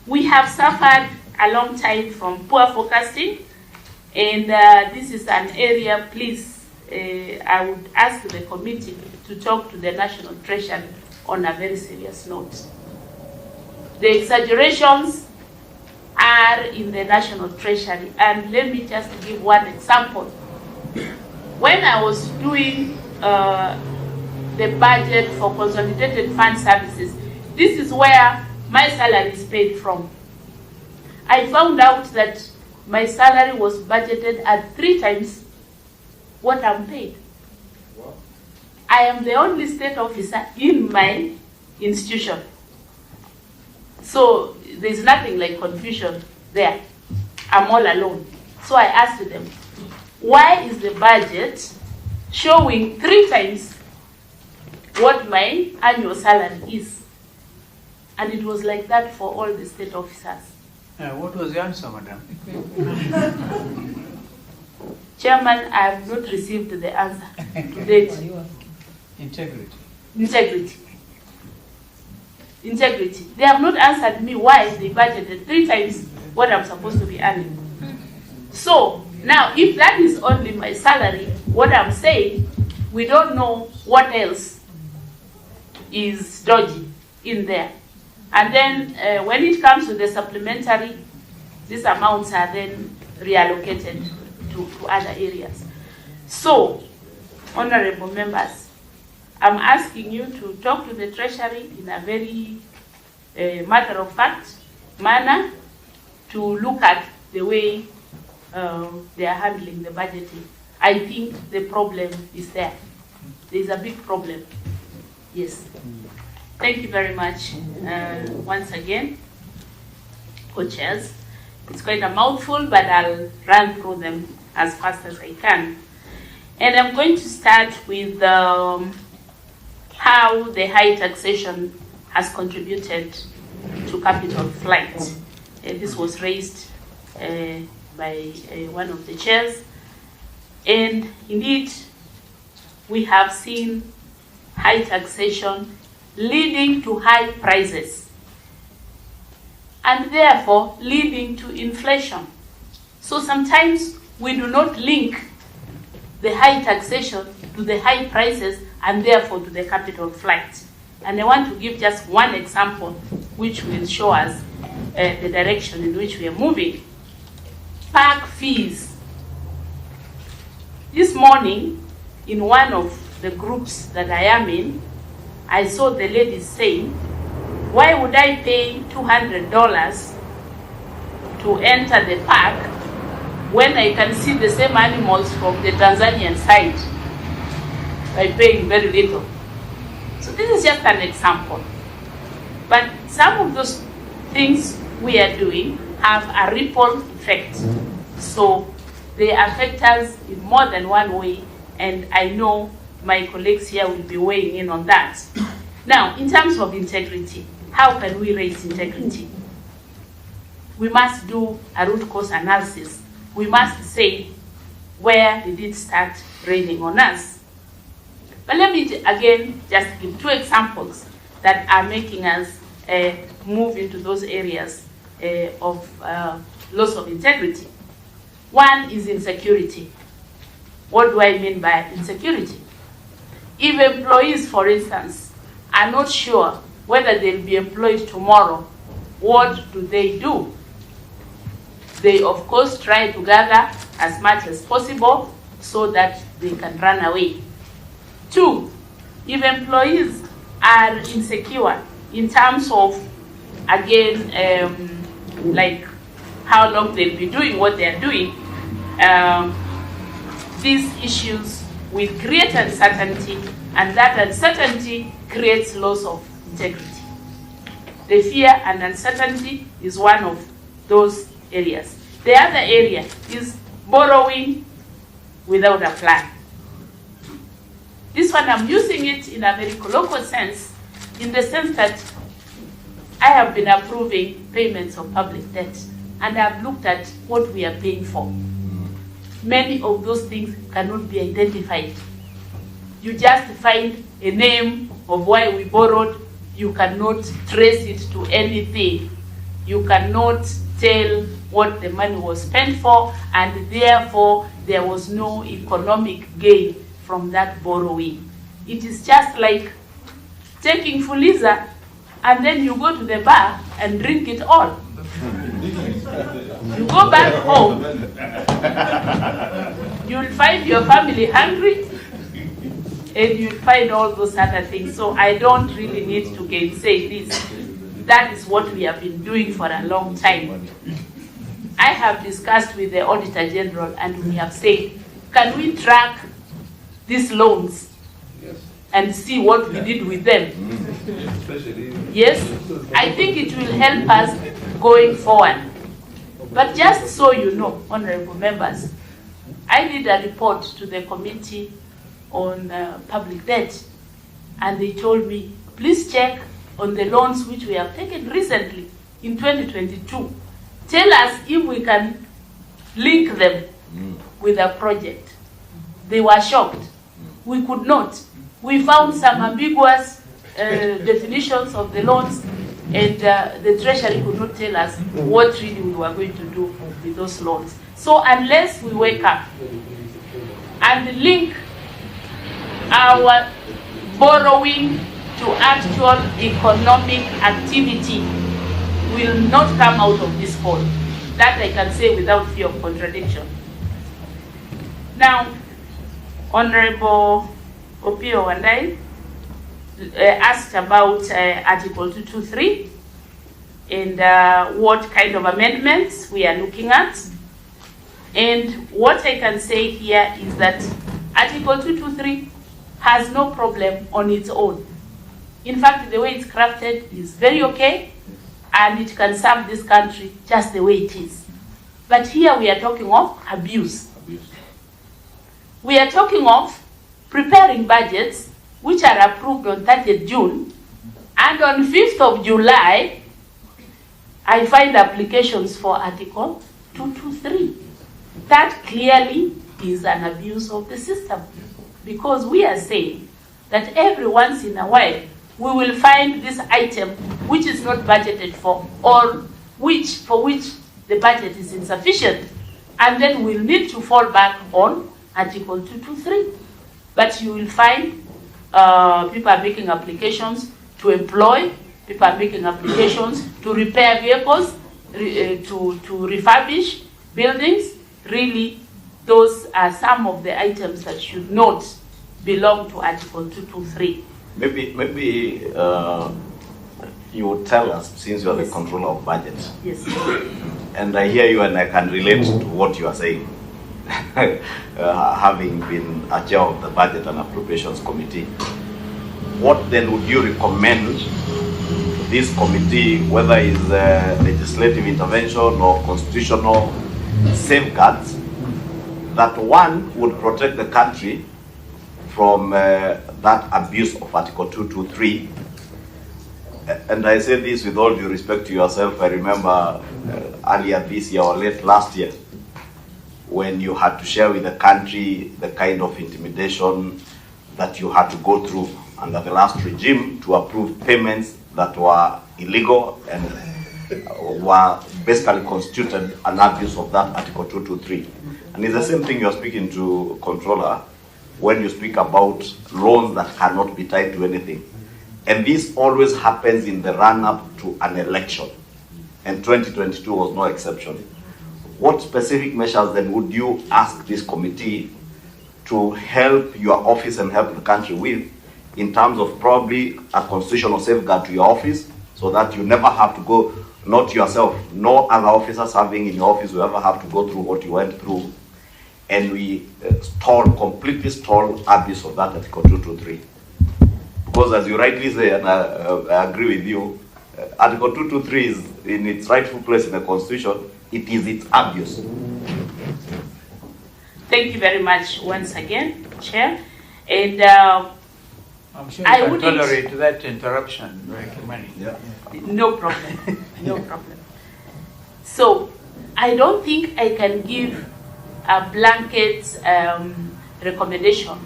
We have suffered a long time from poor forecasting, and this is an area, please, I would ask the committee to talk to the National Treasury on a very serious note. The exaggerations are in the National Treasury, and let me just give one example. When I was doing the budget for consolidated fund services, this is where my salary is paid from. I found out that my salary was budgeted at 3 times what I'm paid. Wow. I am the only state officer in my institution. So there's nothing like confusion there. I'm all alone. So I asked them, why is the budget showing 3 times what my annual salary is? And it was like that for all the state officers. What was the answer, madam? Chairman, I have not received the answer to date. Integrity. Integrity. They have not answered me why they budgeted 3 times what I'm supposed to be earning. So, now, if that is only my salary, what I'm saying, we don't know what else is dodgy in there. And then when it comes to the supplementary, these amounts are then reallocated to other areas. So, honorable members, I'm asking you to talk to the Treasury in a very matter-of-fact manner to look at the way they are handling the budgeting. I think the problem is there. There's a big problem. Yes. Thank you very much once again, co-chairs. It's quite a mouthful, but I'll run through them as fast as I can. And I'm going to start with how the high taxation has contributed to capital flight. This was raised by one of the chairs. And indeed, we have seen high taxation leading to high prices, and therefore leading to inflation. So sometimes we do not link the high taxation to the high prices and therefore to the capital flight. And I want to give just one example which will show us the direction in which we are moving. Park fees. This morning, in one of the groups that I am in, I saw the ladies saying, why would I pay $200 to enter the park when I can see the same animals from the Tanzanian side by paying very little? So this is just an example. But some of those things we are doing have a ripple effect. So they affect us in more than one way, and I know my colleagues here will be weighing in on that. Now, in terms of integrity, how can we raise integrity? We must do a root cause analysis. We must say, where did it start raining on us? But let me again just give 2 examples that are making us move into those areas of loss of integrity. One is insecurity. What do I mean by insecurity? If employees, for instance, are not sure whether they'll be employed tomorrow, what do? They, of course, try to gather as much as possible so that they can run away. 2, if employees are insecure in terms of, again, like how long they'll be doing what they're doing, these issues will create uncertainty, and that uncertainty creates loss of integrity. The fear and uncertainty is one of those areas. The other area is borrowing without a plan. This one, I'm using it in a very colloquial sense, in the sense that I have been approving payments of public debt, and I've looked at what we are paying for. Many of those things cannot be identified. You just find a name of why we borrowed. You cannot trace it to anything. you cannot tell what the money was spent for, and therefore there was no economic gain from that borrowing. It is just like taking Fuliza and then you go to the bar and drink it all. You go back home, you'll find your family hungry, and you'll find all those other things. So I don't really need to gainsay this. That is what we have been doing for a long time. I have discussed with the Auditor General, and we have said, can we track these loans and see what we did with them? Yes, I think it will help us going forward. But just so you know, honorable members, I did a report to the Committee on Public Debt, and they told me, please check on the loans which we have taken recently in 2022. Tell us if we can link them with a project. They were shocked. We could not. We found some ambiguous definitions of the loans, and the Treasury could not tell us what really we were going to do with those loans. So unless we wake up and link our borrowing to actual economic activity, will not come out of this hole. That I can say without fear of contradiction. Now, Honorable Opio Wandai asked about Article 223 and what kind of amendments we are looking at. And what I can say here is that Article 223 has no problem on its own. In fact, the way it's crafted is very okay, and it can serve this country just the way it is. But here we are talking of abuse. We are talking of preparing budgets which are approved on 30th June, and on 5th of July, I find applications for Article 223. That clearly is an abuse of the system, because we are saying that every once in a while, we will find this item which is not budgeted for, or for which the budget is insufficient, and then we'll need to fall back on Article 223. But you will find people are making applications to employ, people are making applications to repair vehicles, to refurbish buildings. Really, those are some of the items that should not belong to Article 223. Maybe you would tell us, since you are the controller of budget. Yes. And I hear you and I can relate to what you are saying, having been a chair of the Budget and Appropriations Committee. What then would you recommend to this committee, whether it's legislative intervention or constitutional safeguards, that one would protect the country from that abuse of Article 223? And I say this with all due respect to yourself. I remember earlier this year or late last year, when you had to share with the country the kind of intimidation that you had to go through under the last regime to approve payments that were illegal and were basically constituted an abuse of that Article 223. And it's the same thing you're speaking to, Controller, when you speak about loans that cannot be tied to anything. And this always happens in the run-up to an election. And 2022 was no exception. What specific measures then would you ask this committee to help your office and help the country with, in terms of probably a constitutional safeguard to your office, so that you never have to go, not yourself, no other officers serving in your office will ever have to go through what you went through, and we completely stall abuse of that Article 223. Because as you rightly say, and I agree with you, Article 223 is in its rightful place in the Constitution. It is its abuse. Thank you very much once again, Chair. And I'm sure you can tolerate that interruption very much. Yeah. No problem. No problem. So, I don't think I can give a blanket recommendation.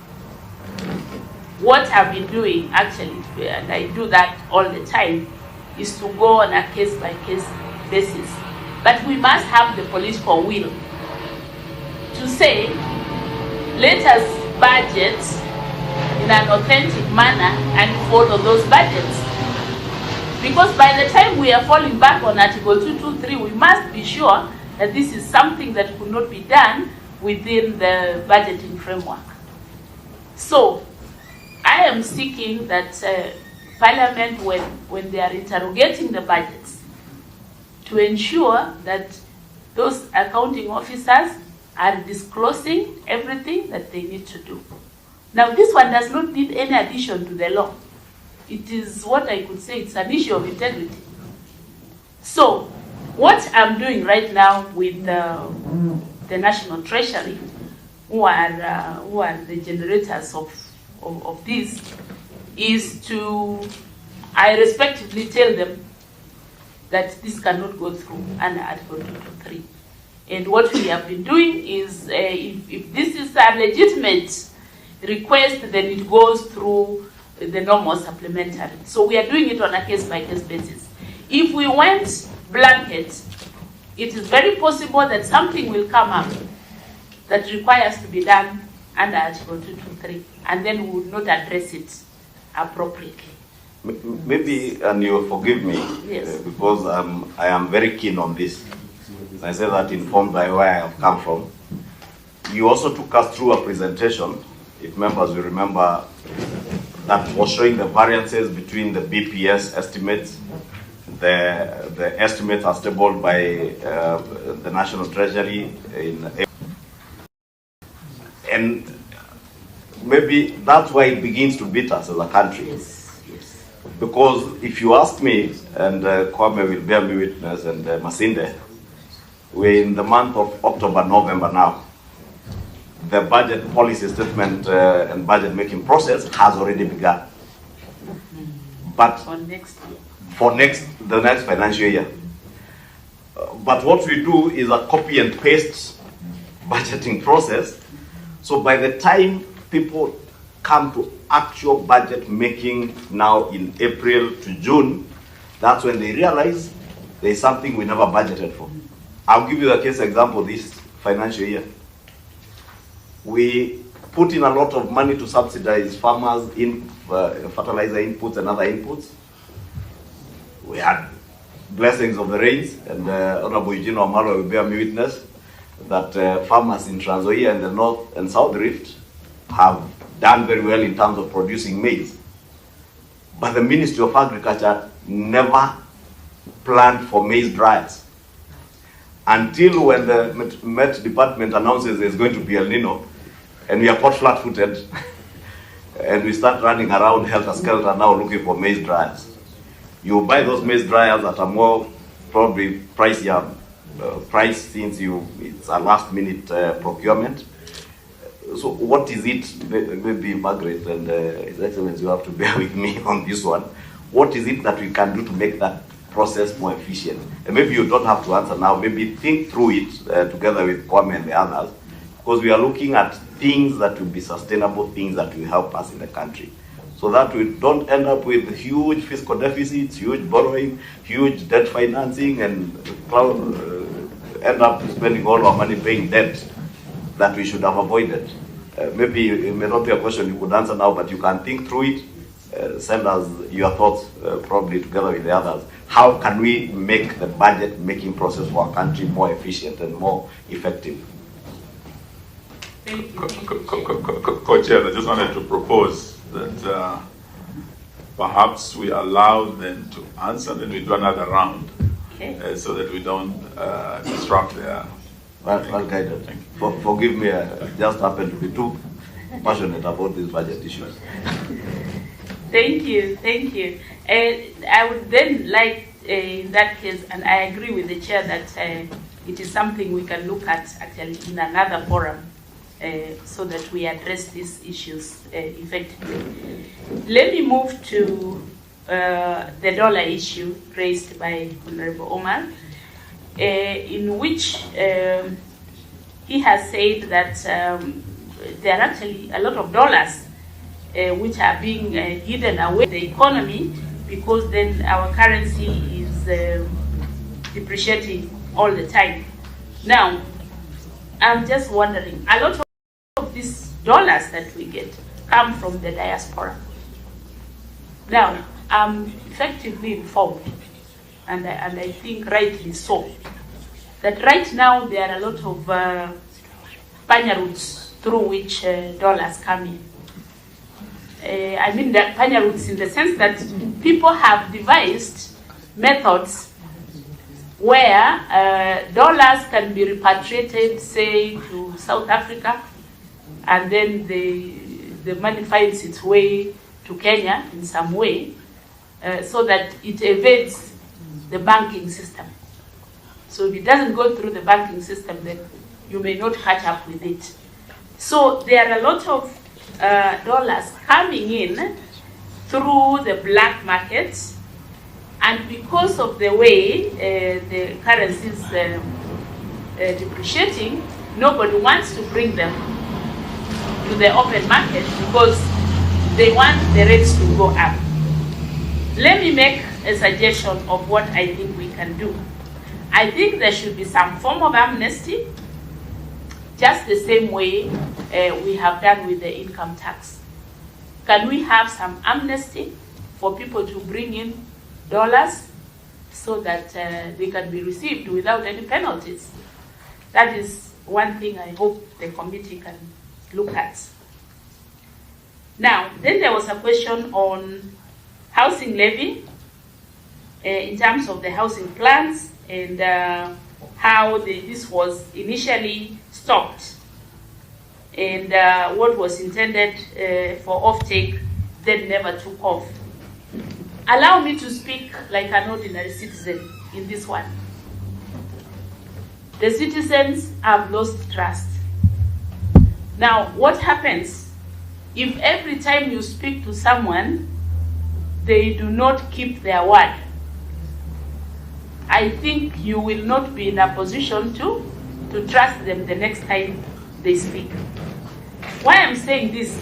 What I've been doing, actually, and I do that all the time, is to go on a case-by-case basis. But we must have the political will to say, let us budget in an authentic manner and follow those budgets. Because by the time we are falling back on Article 223, we must be sure that this is something that could not be done within the budgeting framework. So, I am seeking that Parliament, when they are interrogating the budgets, to ensure that those accounting officers are disclosing everything that they need to do. Now, this one does not need any addition to the law. It is what I could say, it's an issue of integrity. So, what I'm doing right now with the National Treasury, who are the generators of this, is to, I respectively tell them that this cannot go through under Article 223. And what we have been doing is, if this is a legitimate request, then it goes through the normal supplementary. So we are doing it on a case-by-case basis. If we went blanket, it is very possible that something will come up that requires to be done under Article 223, and then we would not address it appropriately. Maybe, and you forgive me, yes, because I am very keen on this. I say that informed by where I have come from. You also took us through a presentation, if members will remember, that was showing the variances between the BPS estimates, the estimates as tabled by the National Treasury and maybe that's why it begins to beat us as a country. Yes, yes. Because if you ask me, and Kwame will bear me witness, and Masinde, we're in the month of October, November now. The budget policy statement and budget making process has already begun. But For next year. For the next financial year. But what we do is a copy and paste budgeting process. So by the time people come to actual budget making now in April to June, that's when they realize there's something we never budgeted for. I'll give you a case example this financial year. We put in a lot of money to subsidize farmers in fertilizer inputs and other inputs. We had blessings of the rains, and Honorable Eugene Omalo will bear me witness that farmers in Trans Nzoia and the North and South Rift have done very well in terms of producing maize. But the Ministry of Agriculture never planned for maize dryers until when the Met Department announces there's going to be El Nino, and we are caught flat-footed, and we start running around helter-skelter now looking for maize dryers. You buy those maize dryers at a more probably pricier price since it's a last-minute procurement. So what is it, maybe Margaret and His Excellency, you have to bear with me on this one. What is it that we can do to make that process more efficient? And maybe you don't have to answer now, maybe think through it together with Kwame and the others, because we are looking at things that will be sustainable, things that will help us in the country, so that we don't end up with huge fiscal deficits, huge borrowing, huge debt financing, and end up spending all our money paying debt that we should have avoided. Maybe it may not be a question you could answer now, but you can think through it, send us your thoughts probably together with the others. How can we make the budget making process for our country more efficient and more effective? Co-Chair, I just wanted to propose that perhaps we allow them to answer, then we do another round, okay, so that we don't disrupt their... Well guided. Forgive me, I just happened to be too passionate about these budget issues. Thank you, thank you. I would then like, in that case, and I agree with the chair that it is something we can look at actually in another forum, so that we address these issues effectively. Let me move to the dollar issue raised by Honorable Omar, in which he has said that there are actually a lot of dollars which are being hidden away in the economy, because then our currency depreciating all the time. Now, I'm just wondering, a lot of these dollars that we get come from the diaspora. Now, I'm effectively informed, and I think rightly so, that right now there are a lot of panya routes through which dollars come in. I mean that panya routes in the sense that people have devised methods where dollars can be repatriated, say, to South Africa, and then the money finds its way to Kenya in some way, so that it evades the banking system. So if it doesn't go through the banking system, then you may not catch up with it. So there are a lot of dollars coming in through the black market, and because of the way the currency is depreciating, nobody wants to bring them to the open market because they want the rates to go up. Let me make a suggestion of what I think we can do. I think there should be some form of amnesty, just the same way we have done with the income tax. Can we have some amnesty for people to bring in dollars so that they can be received without any penalties? That is one thing I hope the committee can look at. Now, then there was a question on housing levy in terms of the housing plans and how this was initially stopped and what was intended for offtake then never took off. Allow me to speak like an ordinary citizen in this one. The citizens have lost trust. Now, what happens if every time you speak to someone, they do not keep their word? I think you will not be in a position to trust them the next time they speak. Why I'm saying this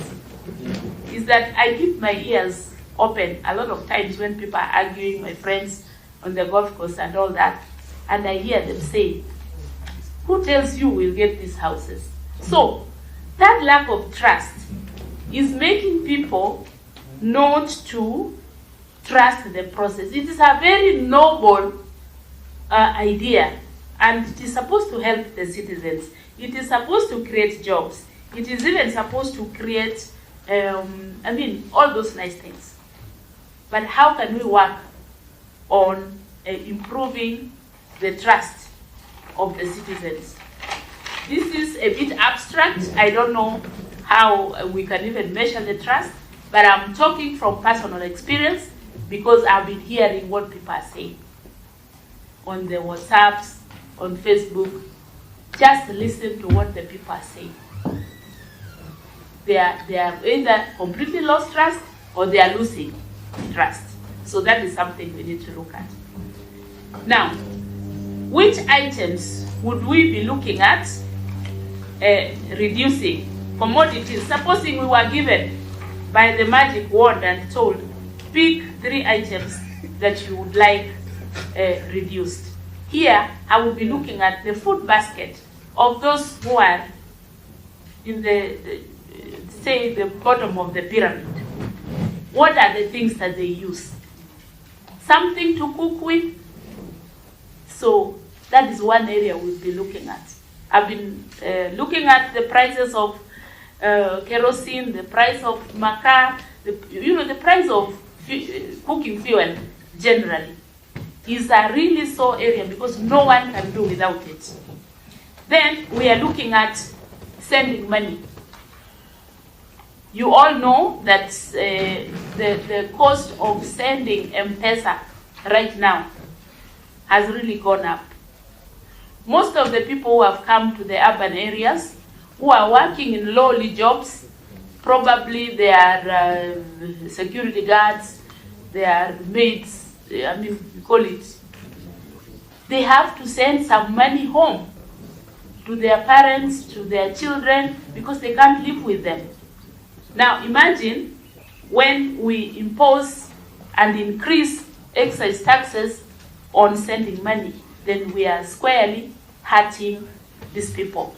is that I keep my ears open a lot of times when people are arguing, my friends on the golf course and all that, and I hear them say, who tells you we'll get these houses? So that lack of trust is making people not to trust the process. It is a very noble idea, and it is supposed to help the citizens. It is supposed to create jobs. It is even supposed to create, all those nice things. But how can we work on improving the trust of the citizens? This is a bit abstract. I don't know how we can even measure the trust, but I'm talking from personal experience because I've been hearing what people are saying on the WhatsApps, on Facebook. Just listen to what the people are saying. They are either completely lost trust or they are losing trust. So that is something we need to look at. Now, which items would we be looking at reducing? Commodities. Supposing we were given by the magic wand and told, pick 3 items that you would like reduced. Here, I will be looking at the food basket of those who are in say the bottom of the pyramid. What are the things that they use? Something to cook with. So that is one area we'll be looking at. I've been looking at the prices of kerosene, the price of makaa, the price of cooking fuel generally is a really sore area because no one can do without it. Then we are looking at sending money. You all know that the cost of sending M-Pesa right now has really gone up. Most of the people who have come to the urban areas, who are working in lowly jobs, probably they are security guards, they are maids, we call it. They have to send some money home to their parents, to their children, because they can't live with them. Now imagine when we impose and increase excise taxes on sending money. then we are squarely hurting these people.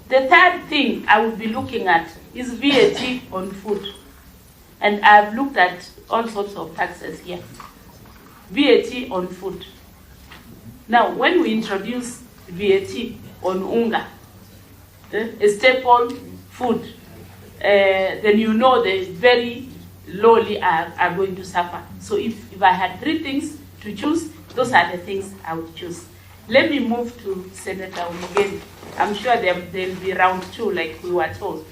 The third thing I would be looking at is VAT on food. And I've looked at all sorts of taxes here. VAT on food. Now, when we introduce VAT on unga, a staple food, then you know the very lowly are going to suffer. So if I had three things to choose, those are the things I would choose. Let me move to Senator Umugeni. I'm sure there'll be round two like we were told.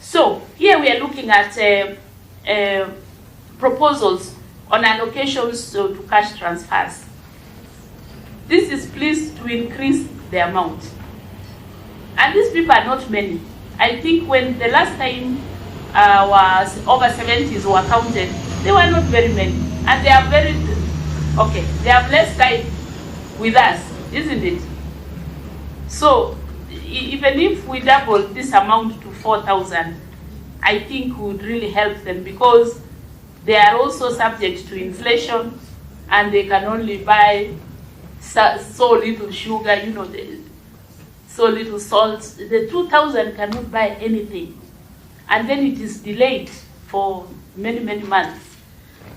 So here we are looking at proposals on allocations to cash transfers. This is pleased to increase the amount. And these people are not many. I think when the last time was over 70s were counted, they were not very many. And they are they have less time with us, isn't it? So even if we double this amount to 4,000, I think would really help them, because they are also subject to inflation and they can only buy so little sugar, so little salt. The 2,000 cannot buy anything. And then it is delayed for many, many months.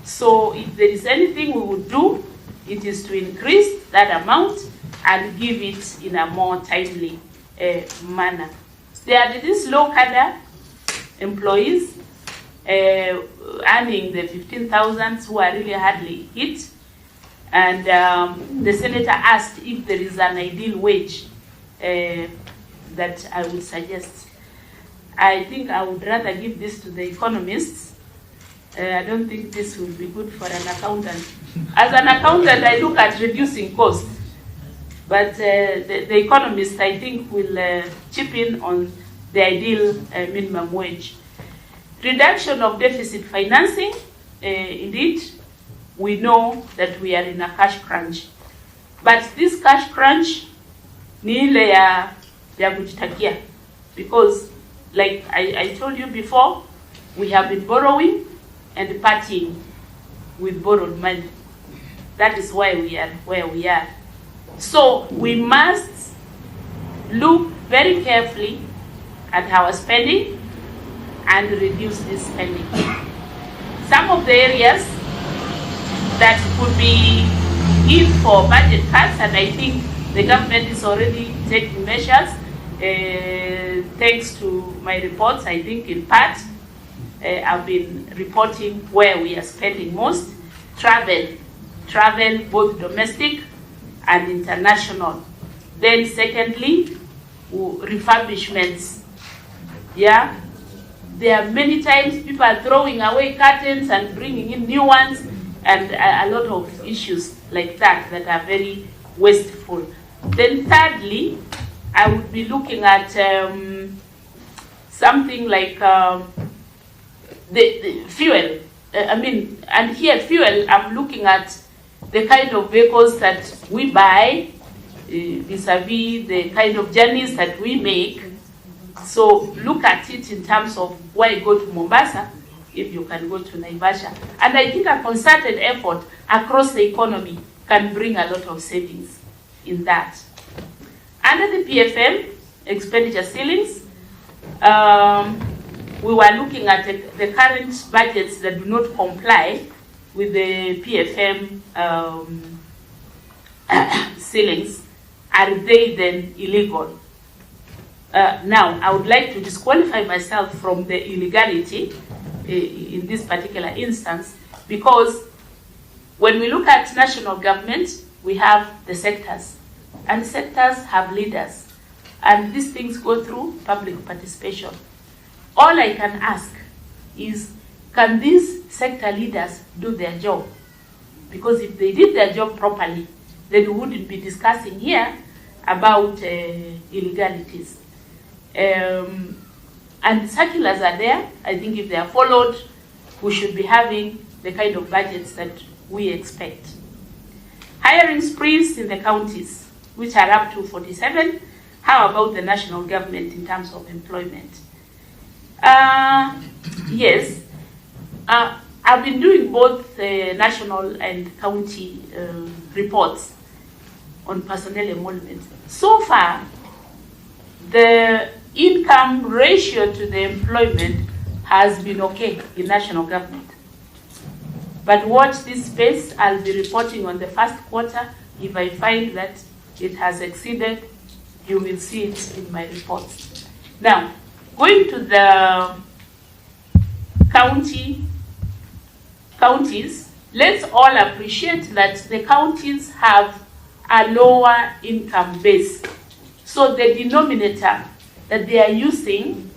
So if there is anything we would do, it is to increase that amount and give it in a more timely manner. There are these low cadre employees earning the 15,000 who are really hardly hit. And the senator asked if there is an ideal wage that I would suggest. I think I would rather give this to the economists. I don't think this will be good for an accountant. As an accountant, I look at reducing costs. But the economists, I think, will chip in on the ideal minimum wage. Reduction of deficit financing, indeed, we know that we are in a cash crunch. But this cash crunch, ni ile ya kujitakia. Because, like I told you before, we have been borrowing and partying with borrowed money. That is why we are where we are. So we must look very carefully at our spending and reduce this spending. Some of the areas that could be in for budget cuts, and I think the government is already taking measures, thanks to my reports. I think in part I've been reporting where we are spending most. Travel both domestic and international. Then secondly, refurbishments. Yeah, there are many times people are throwing away curtains and bringing in new ones, and a lot of issues like that are very wasteful. Then thirdly, I would be looking at something like the fuel. And here fuel, I'm looking at the kind of vehicles that we buy vis-a-vis the kind of journeys that we make. So look at it in terms of why go to Mombasa if you can go to Naivasha. And I think a concerted effort across the economy can bring a lot of savings in that. Under the PFM expenditure ceilings, we were looking at the current budgets that do not comply with the PFM ceilings. Are they then illegal? Now, I would like to disqualify myself from the illegality in this particular instance, because when we look at national government, we have the sectors, and sectors have leaders, and these things go through public participation. All I can ask is, can these sector leaders do their job? Because if they did their job properly, then we wouldn't be discussing here about illegalities. And circulars are there. I think if they are followed, we should be having the kind of budgets that we expect. Hiring sprees in the counties, which are up to 47. How about the national government in terms of employment? Yes, I've been doing both national and county reports, on personnel emoluments. So far, the income ratio to the employment has been okay in national government. But watch this space. I'll be reporting on the first quarter. If I find that it has exceeded, you will see it in my reports. Now, going to the counties, let's all appreciate that the counties have a lower income base. So the denominator that they are using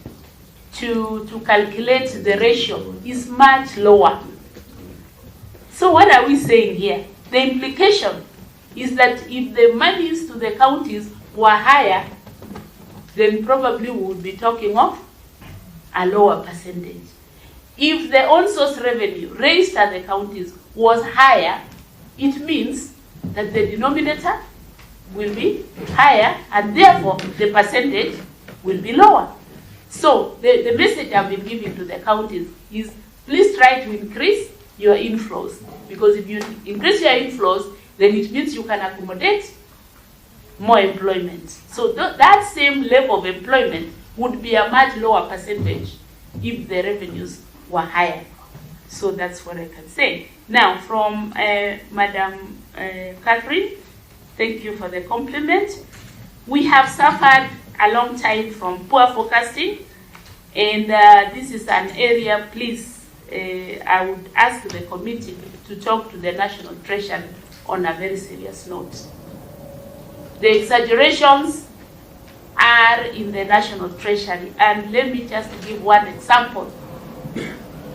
to calculate the ratio is much lower. So what are we saying here? The implication is that if the monies to the counties were higher, then probably we would be talking of a lower percentage. If the on-source revenue raised at the counties was higher, it means that the denominator will be higher and therefore the percentage will be lower. So the message I've been giving to the counties is please try to increase your inflows, because if you increase your inflows, then it means you can accommodate more employment. So that same level of employment would be a much lower percentage if the revenues were higher. So that's what I can say. Now, from Madam Catherine, thank you for the compliment. We have suffered a long time from poor forecasting, and this is an area, please, I would ask the committee to talk to the National Treasury on a very serious note. The exaggerations are in the National Treasury, and let me just give one example.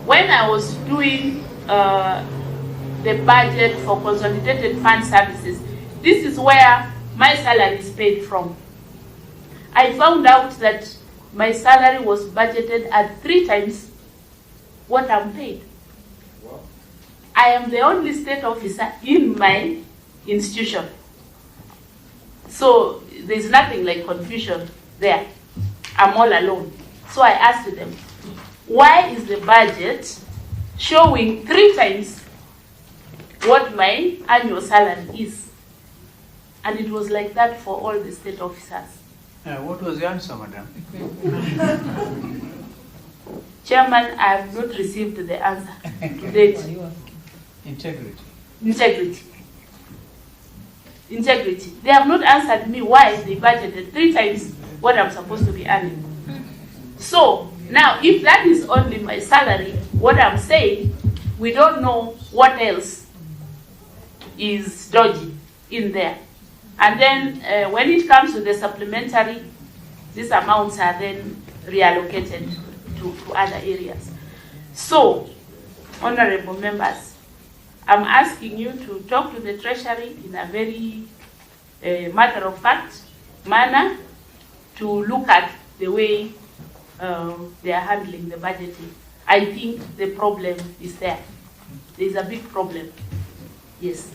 When I was doing the budget for Consolidated Fund Services, this is where my salary is paid from. I found out that my salary was budgeted at 3 times what I'm paid. Wow. I am the only state officer in my institution. So there's nothing like confusion there. I'm all alone. So I asked them, why is the budget showing 3 times what my annual salary is? And it was like that for all the state officers. What was the answer, madam? Chairman, I have not received the answer to date. Integrity. They have not answered me why they budgeted 3 times what I'm supposed to be earning. So, now, if that is only my salary, what I'm saying, we don't know what else is dodgy in there. And then when it comes to the supplementary, these amounts are then reallocated to other areas. So, honorable members, I'm asking you to talk to the Treasury in a very matter-of-fact manner to look at the way they are handling the budgeting. I think the problem is there. There's a big problem. Yes.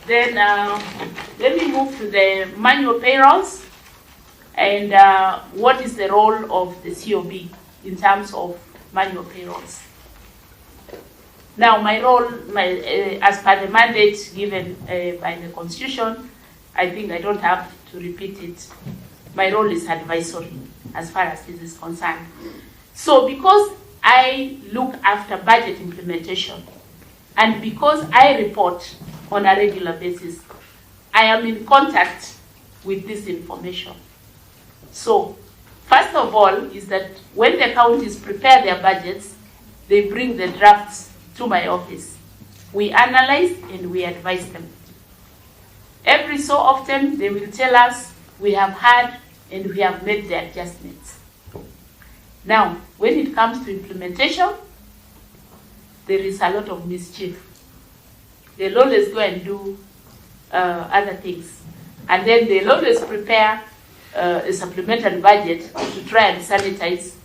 Then let me move to the manual payrolls and what is the role of the COB in terms of manual payrolls. Now, my role, as per the mandate given by the Constitution, I think I don't have to repeat it. My role is advisory as far as this is concerned. So because I look after budget implementation and because I report on a regular basis, I am in contact with this information. So, first of all, is that when the counties prepare their budgets, they bring the drafts to my office. We analyze and we advise them. Every so often, they will tell us, we have had and we have made the adjustments. Now, when it comes to implementation, there is a lot of mischief. They'll always go and do other things. And then they'll always prepare a supplementary budget to try and sanitize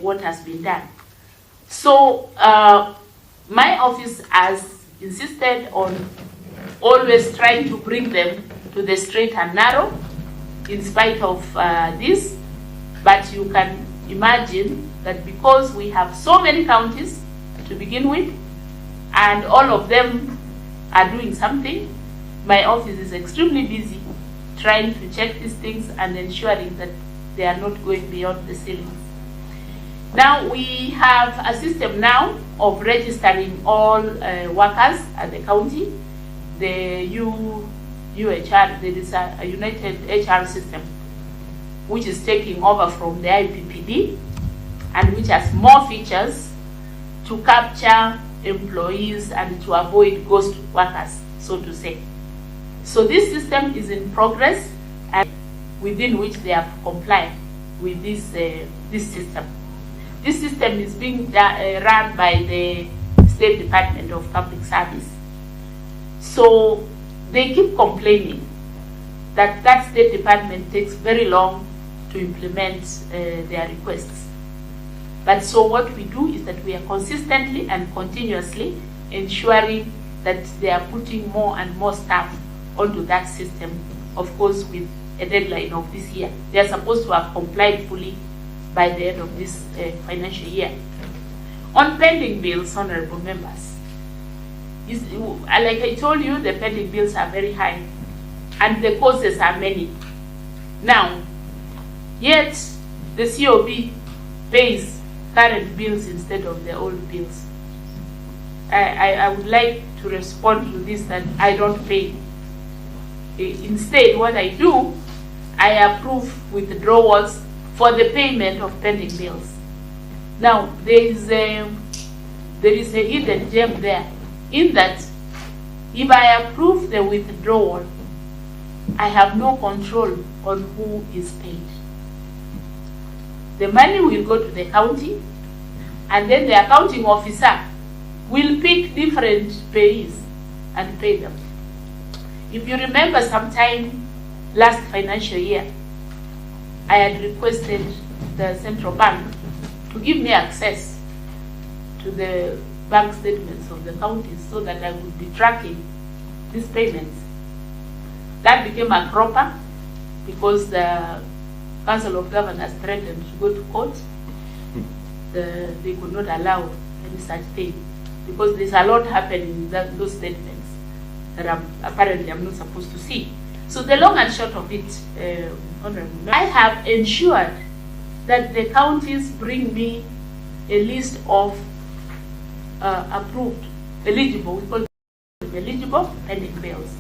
what has been done. So my office has insisted on always trying to bring them to the straight and narrow in spite of this. But you can imagine that because we have so many counties to begin with, and all of them are doing something, my office is extremely busy trying to check these things and ensuring that they are not going beyond the ceilings. Now we have a system now of registering all workers at the county. The UHR, there is a United HR system which is taking over from the IPPD and which has more features to capture employees and to avoid ghost workers, so to say. So this system is in progress and within which they have complied with this system. This system is being run by the State Department of Public Service. So they keep complaining that that State Department takes very long to implement their requests. But so what we do is that we are consistently and continuously ensuring that they are putting more and more staff onto that system, of course with a deadline of this year. They are supposed to have complied fully by the end of this financial year. On pending bills, honorable members, like I told you, the pending bills are very high and the causes are many. Now, yet the COB pays current bills instead of the old bills. I would like to respond to this that I don't pay. Instead, what I do, I approve withdrawals for the payment of pending bills. Now, there is a hidden gem there, in that if I approve the withdrawal, I have no control on who is paid. The money will go to the county, and then the accounting officer will pick different payees and pay them. If you remember, sometime last financial year, I had requested the central bank to give me access to the bank statements of the counties so that I would be tracking these payments. That became a cropper because the Council of Governors threatened to go to court. They could not allow any such thing because there's a lot happening in those statements that apparently I'm not supposed to see. So the long and short of it, Honorable, I have ensured that the counties bring me a list of approved, eligible, we call them eligible pending bills.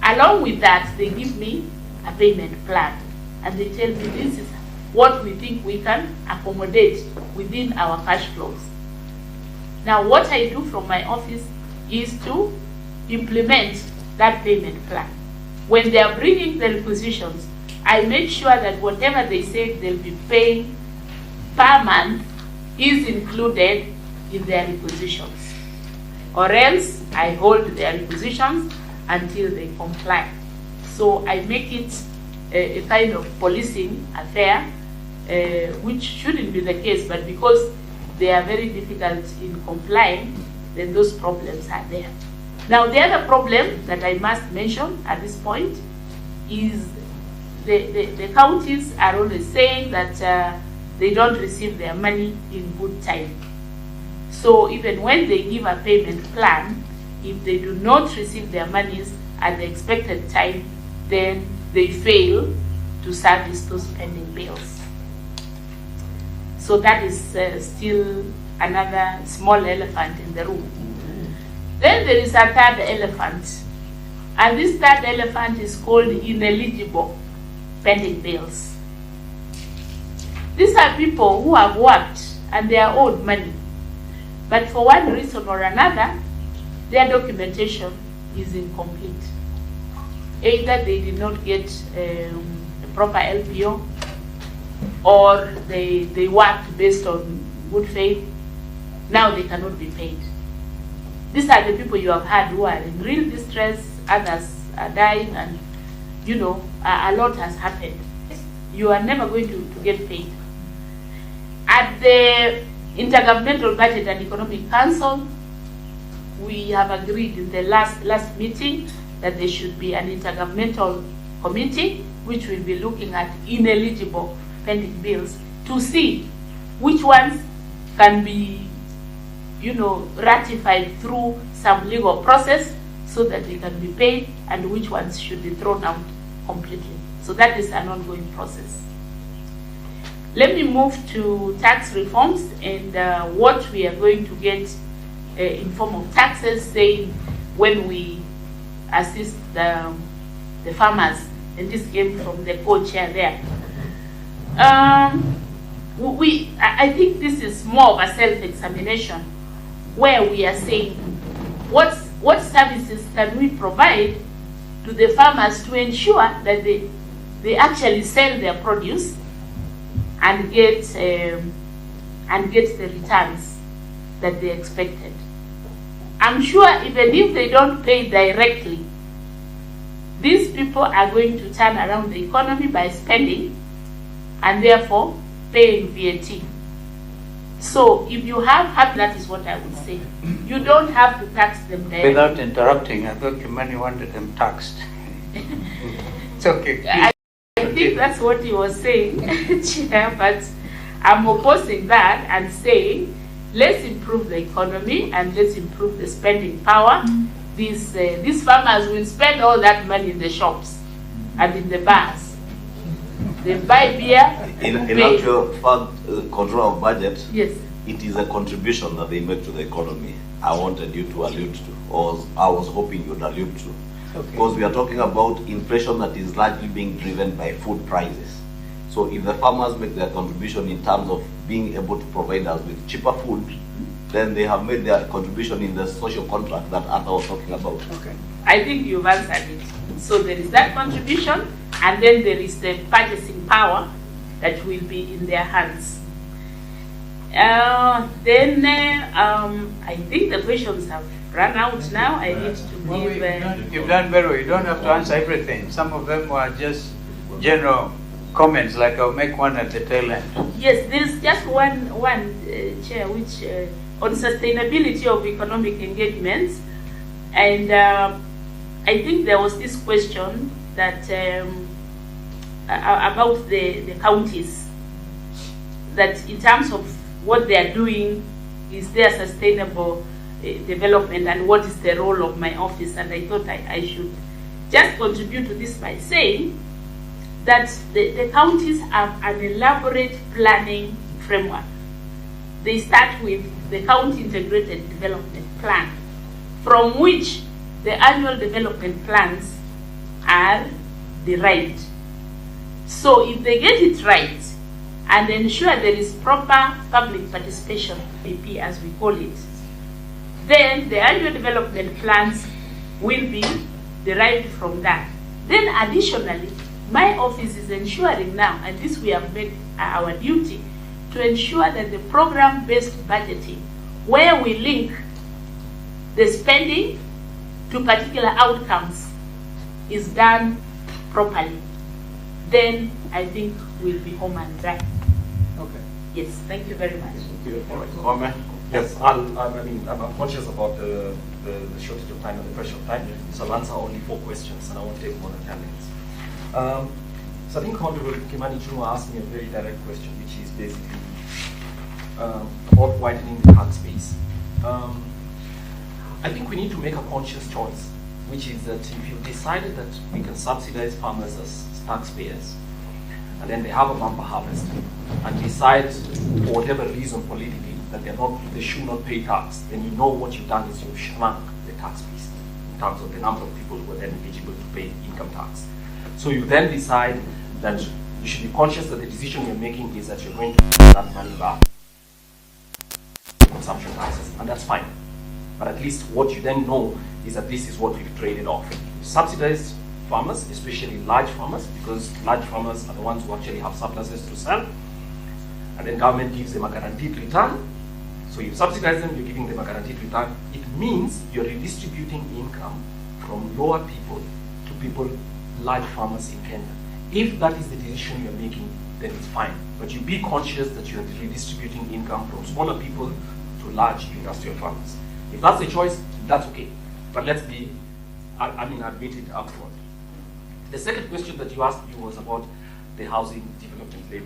Along with that, they give me a payment plan and they tell me this is what we think we can accommodate within our cash flows. Now, what I do from my office is to implement that payment plan. When they are bringing the requisitions, I make sure that whatever they say they'll be paying per month is included in their requisitions. Or else, I hold their requisitions until they comply. So I make it a kind of policing affair, which shouldn't be the case, but because they are very difficult in complying, then those problems are there. Now, the other problem that I must mention at this point is the counties are always saying that they don't receive their money in good time. So even when they give a payment plan, if they do not receive their monies at the expected time, then they fail to service those pending bills. So that is still another small elephant in the room. Then there is a third elephant, and this third elephant is called ineligible pending bills. These are people who have worked and they are owed money, but for one reason or another, their documentation is incomplete. Either they did not get a proper LPO, or they worked based on good faith. Now they cannot be paid. These are the people you have had who are in real distress, others are dying, and you know, a lot has happened. You are never going to get paid. At the Intergovernmental Budget and Economic Council, we have agreed in the last meeting that there should be an intergovernmental committee which will be looking at ineligible pending bills to see which ones can be, ratified through some legal process so that they can be paid, and which ones should be thrown out completely. So that is an ongoing process. Let me move to tax reforms and what we are going to get in form of taxes, say when we assist the farmers, and this came from the co-chair there. I think this is more of a self-examination where we are saying what services can we provide to the farmers to ensure that they actually sell their produce and get the returns that they expected. I'm sure even if they don't pay directly, these people are going to turn around the economy by spending and therefore paying VAT. So if you have, that is what I would say. You don't have to tax them directly. Without interrupting, I thought Kimani wanted them taxed. It's okay. I think that's what he was saying, Chair, but I'm opposing that and saying, let's improve the economy and let's improve the spending power. These farmers will spend all that money in the shops and in the bars. They buy beer. In actual fact, control of budget, yes, it is a contribution that they make to the economy. I wanted you to allude to, or I was hoping you'd allude to. Okay. Because we are talking about inflation that is largely being driven by food prices. So if the farmers make their contribution in terms of being able to provide us with cheaper food, then they have made their contribution in the social contract that Arthur was talking about. Okay. I think you've answered it. So there is that contribution, and then there is the purchasing power that will be in their hands. I think the questions have run out now. I need to give... You've done very well. You don't have to answer everything. Some of them were just general comments, like I'll make one at the tail end. Yes, there is just one Chair, which on sustainability of economic engagements, and I think there was this question that about the counties, that in terms of what they are doing, is there sustainable development, and what is the role of my office? And I thought I should just contribute to this by saying that the counties have an elaborate planning framework. They start with the County Integrated Development Plan, from which the annual development plans are derived. So if they get it right and ensure there is proper public participation, PP as we call it, then the annual development plans will be derived from that. Then additionally, my office is ensuring now, and this we have made our duty, to ensure that the program-based budgeting, where we link the spending to particular outcomes, is done properly. Then I think we'll be home and dry. Okay. Yes, thank you very much. Thank you. Comment? Yes, I'm conscious about the shortage of time and the pressure of time, so I'll answer only 4 questions and I won't take more than 10 minutes. So I think Honorable Kimani Chuma asked me a very direct question, which is basically about widening the tax base. I think we need to make a conscious choice, which is that if you decided that we can subsidize farmers as taxpayers, and then they have a bumper harvest, and decide for whatever reason politically that they should not pay tax, then you know what you've done is you've shrunk the tax base in terms of the number of people who are then eligible to pay income tax. So you then decide that you should be conscious that the decision you're making is that you're going to pay that money back to consumption taxes, and that's fine. But at least what you then know is that this is what we've traded off. Subsidized farmers, especially large farmers, because large farmers are the ones who actually have surpluses to sell, and then government gives them a guaranteed return. So you subsidize them, you're giving them a guaranteed return. It means you're redistributing income from lower people to people, large farmers in Kenya. If that is the decision you're making, then it's fine. But you be conscious that you're redistributing income from smaller people to large industrial farmers. If that's the choice, that's okay. But let's be, admit it upfront. The second question that you asked me was about the housing development levy.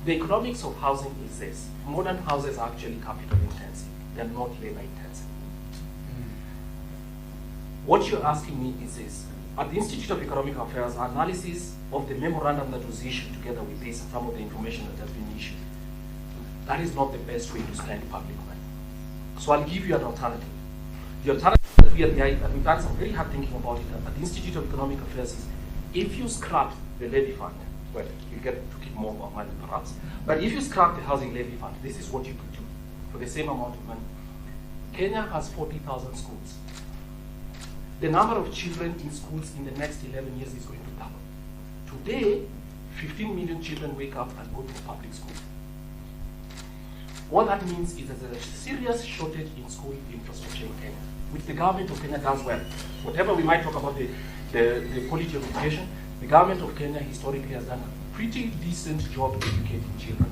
The economics of housing is this. Modern houses are actually capital intensive. They're not labor intensive. What you're asking me is this. At the Institute of Economic Affairs, analysis of the memorandum that was issued together with this and some of the information that has been issued, that is not the best way to spend public money. So I'll give you an alternative. The alternative that we've done some very hard thinking about it at the Institute of Economic Affairs is if you scrap the levy fund, well, you get to keep more money perhaps, but if you scrap the housing levy fund, this is what you could do for the same amount of money. Kenya has 40,000 schools. The number of children in schools in the next 11 years is going to double. Today, 15 million children wake up and go to public school. What that means is that there's a serious shortage in school infrastructure in Kenya, which the government of Kenya does well. Whatever we might talk about the quality of education, the government of Kenya historically has done a pretty decent job educating children.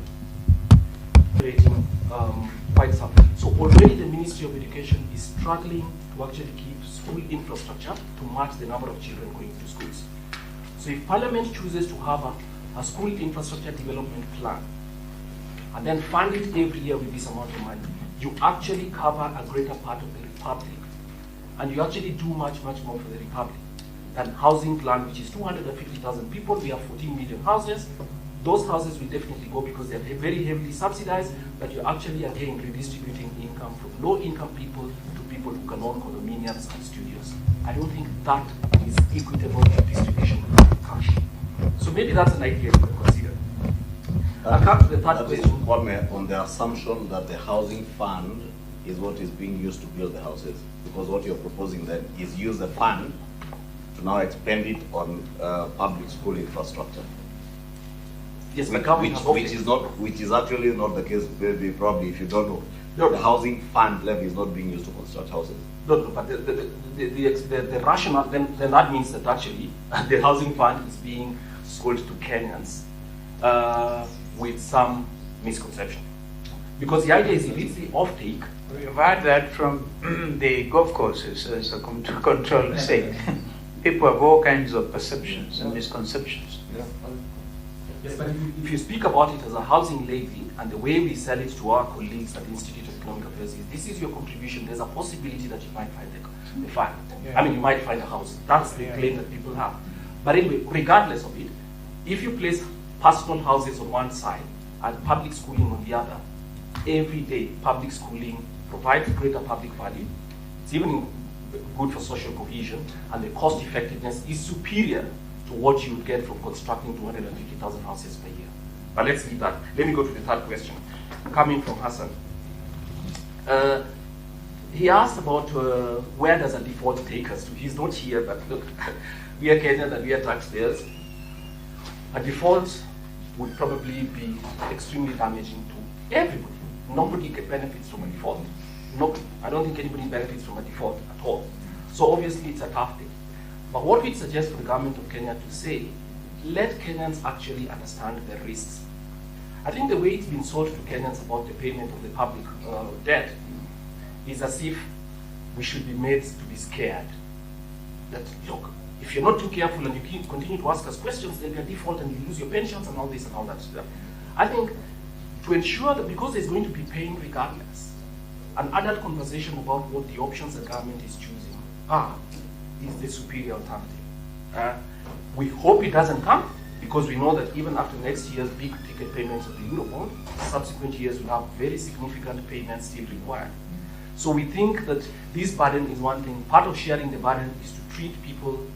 Quite something. So already the Ministry of Education is struggling to actually keep school infrastructure to match the number of children going to schools. So if Parliament chooses to have a school infrastructure development plan and then fund it every year with this amount of money, you actually cover a greater part of the Republic. And you actually do much, much more for the Republic than housing plan, which is 250,000 people. We have 14 million houses. Those houses will definitely go because they're very heavily subsidized, but you're actually again redistributing income from low-income people to people who can own condominiums and studios. I don't think that is equitable distribution of cash. So maybe that's an idea you can consider. I'll come to the third question. On the assumption that the housing fund is what is being used to build the houses, because what you're proposing then is use the fund to now expend it on public school infrastructure. Yes, which is actually not the case. Maybe probably if you don't know, the housing fund levy is not being used to construct houses. No, but the rationale then that means that actually the housing fund is being sold to Kenyans with some misconception, because the idea is if it's the offtake. We've heard that from the golf courses as a control state. People have all kinds of perceptions and misconceptions. Yeah. Yes, but if you speak about it as a housing levy and the way we sell it to our colleagues at the Institute of Economic Affairs is this is your contribution, there's a possibility that you might find the fund. Yeah. I mean, you might find a house. That's the claim that people have. But anyway, regardless of it, if you place personal houses on one side and public schooling on the other, every day public schooling provides greater public value. It's even good for social cohesion, and the cost effectiveness is superior to what you would get from constructing 250,000 houses per year. But let's leave that. Let me go to the third question, coming from Hassan. He asked about where does a default take us to. He's not here, but look, we are Kenyans and we are taxpayers. A default would probably be extremely damaging to everybody. Nobody benefits from a default. No, I don't think anybody benefits from a default at all. So obviously it's a tough thing. But what we suggest for the government of Kenya to say, let Kenyans actually understand the risks. I think the way it's been sold to Kenyans about the payment of the public debt is as if we should be made to be scared. That, look, if you're not too careful and you continue to ask us questions, there'll be a default and you lose your pensions and all this and all that stuff. I think to ensure that because there's going to be paying regardless, an adult conversation about what the options the government is choosing is the superior alternative. We hope it doesn't come, because we know that even after next year's big ticket payments of the Eurobond, subsequent years will have very significant payments still required. So we think that this burden is one thing. Part of sharing the burden is to treat people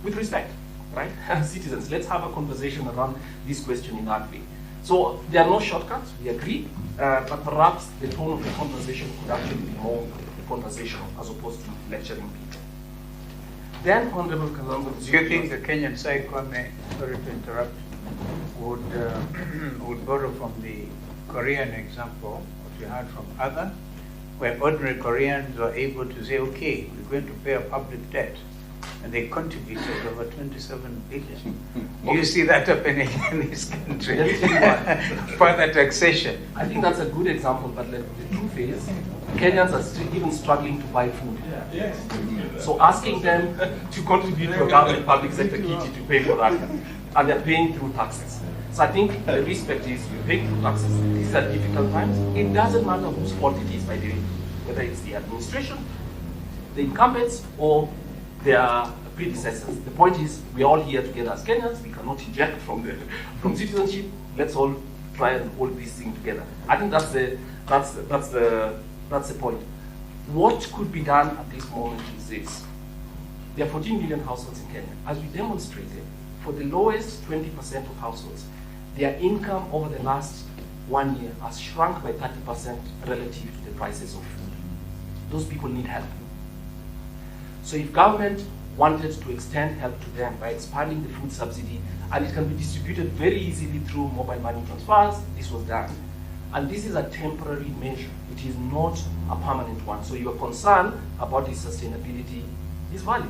with respect, right? Citizens, let's have a conversation around this question in that way. So there are no shortcuts, we agree, but perhaps the tone of the conversation could actually be more conversational as opposed to lecturing people. Then, Honorable Kalonzo, do you think the Kenyan side, sorry to interrupt, would borrow from the Korean example, what you heard from other, where ordinary Koreans were able to say, okay, we're going to pay a public debt, and they contributed over 27 billion. Do you see that happening in this country? Further taxation. I think that's a good example, but the truth is, Kenyans are still even struggling to buy food. Yes. So asking them to contribute to a government public sector kitty to pay for that, and they're paying through taxes. So I think the respect is you pay through taxes. These are difficult times. It doesn't matter whose fault it is, by the way, whether it's the administration, the incumbents, or their predecessors. The point is, we're all here together as Kenyans. We cannot eject from citizenship. Let's all try and hold this thing together. I think that's the point. What could be done at this moment is this. There are 14 million households in Kenya. As we demonstrated, for the lowest 20% of households, their income over the last 1 year has shrunk by 30% relative to the prices of food. Those people need help. So if government wanted to extend help to them by expanding the food subsidy, and it can be distributed very easily through mobile money transfers, this was done. And this is a temporary measure. It is not a permanent one. So your concern about its sustainability is valid.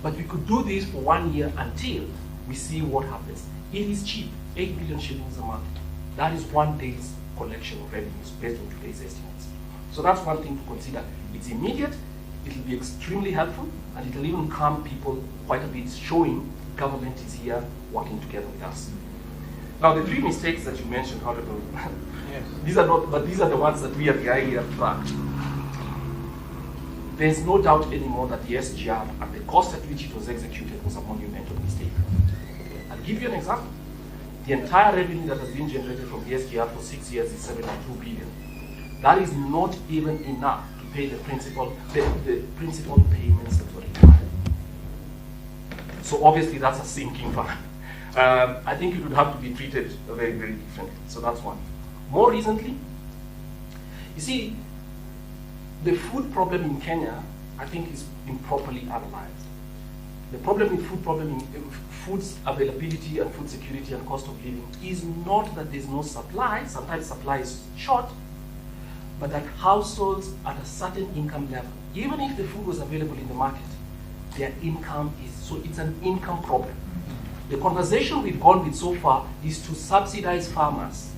But we could do this for 1 year until we see what happens. It is cheap, 8 billion shillings a month. That is 1 day's collection of revenues based on today's estimates. So that's one thing to consider. It's immediate, it will be extremely helpful, and it will even calm people quite a bit, showing government is here working together with us. Now, the 3 mistakes that you mentioned, Honorable, Yes. these are the ones that we at the IE have tracked. There's no doubt anymore that the SGR and the cost at which it was executed was a monumental mistake. I'll give you an example. The entire revenue that has been generated from the SGR for 6 years is 7.2 billion. That is not even enough to pay the principal payments that were required. So obviously that's a sinking fund. I think it would have to be treated very, very differently. So that's one. More recently, you see, the food problem in Kenya, I think, is improperly analyzed. The problem with food's availability and food security and cost of living is not that there's no supply, sometimes supply is short, but that households at a certain income level, even if the food was available in the market, their income is, so it's an income problem. The conversation we've gone with so far is to subsidize farmers,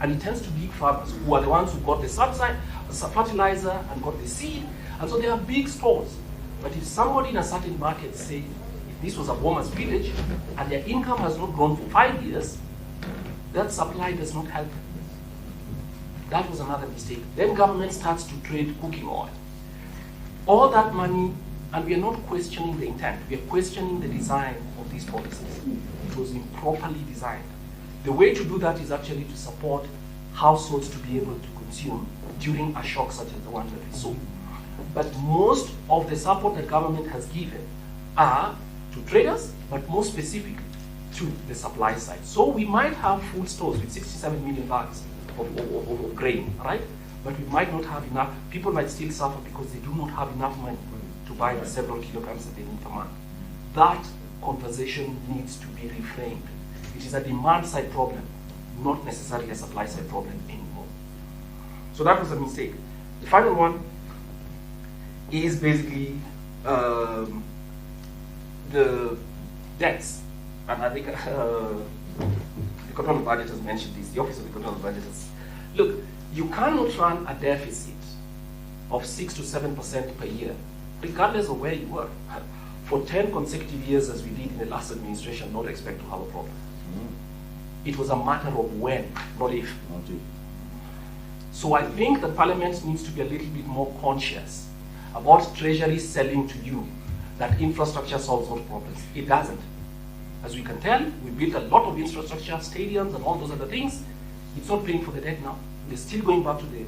and it tends to be farmers who are the ones who got the fertilizer and got the seed, and so they have big stores. But if somebody in a certain market say, if this was a Bomas village and their income has not grown for 5 years, that supply does not help. That was another mistake. Then government starts to trade cooking oil. All that money, and we are not questioning the intent, we are questioning the design of these policies. It was improperly designed. The way to do that is actually to support households to be able to consume during a shock such as the one that we saw. But most of the support that government has given are to traders, but more specifically to the supply side. So we might have food stores with 67 million bags of grain, right? But we might not have enough. People might still suffer because they do not have enough money to buy the several kilograms that they need per month. That conversation needs to be reframed. It is a demand side problem, not necessarily a supply side problem anymore. So that was a mistake. The final one is basically the debts. And I think the Control of Budget has mentioned this, the Office of the Control of Budget has. Look, you cannot run a deficit of 6 to 7% per year, regardless of where you work, for 10 consecutive years as we did in the last administration, not expect to have a problem. It was a matter of when, not if. So I think the Parliament needs to be a little bit more conscious about Treasury selling to you that infrastructure solves all problems. It doesn't. As we can tell, we built a lot of infrastructure, stadiums and all those other things. It's not paying for the debt now. They're still going back to the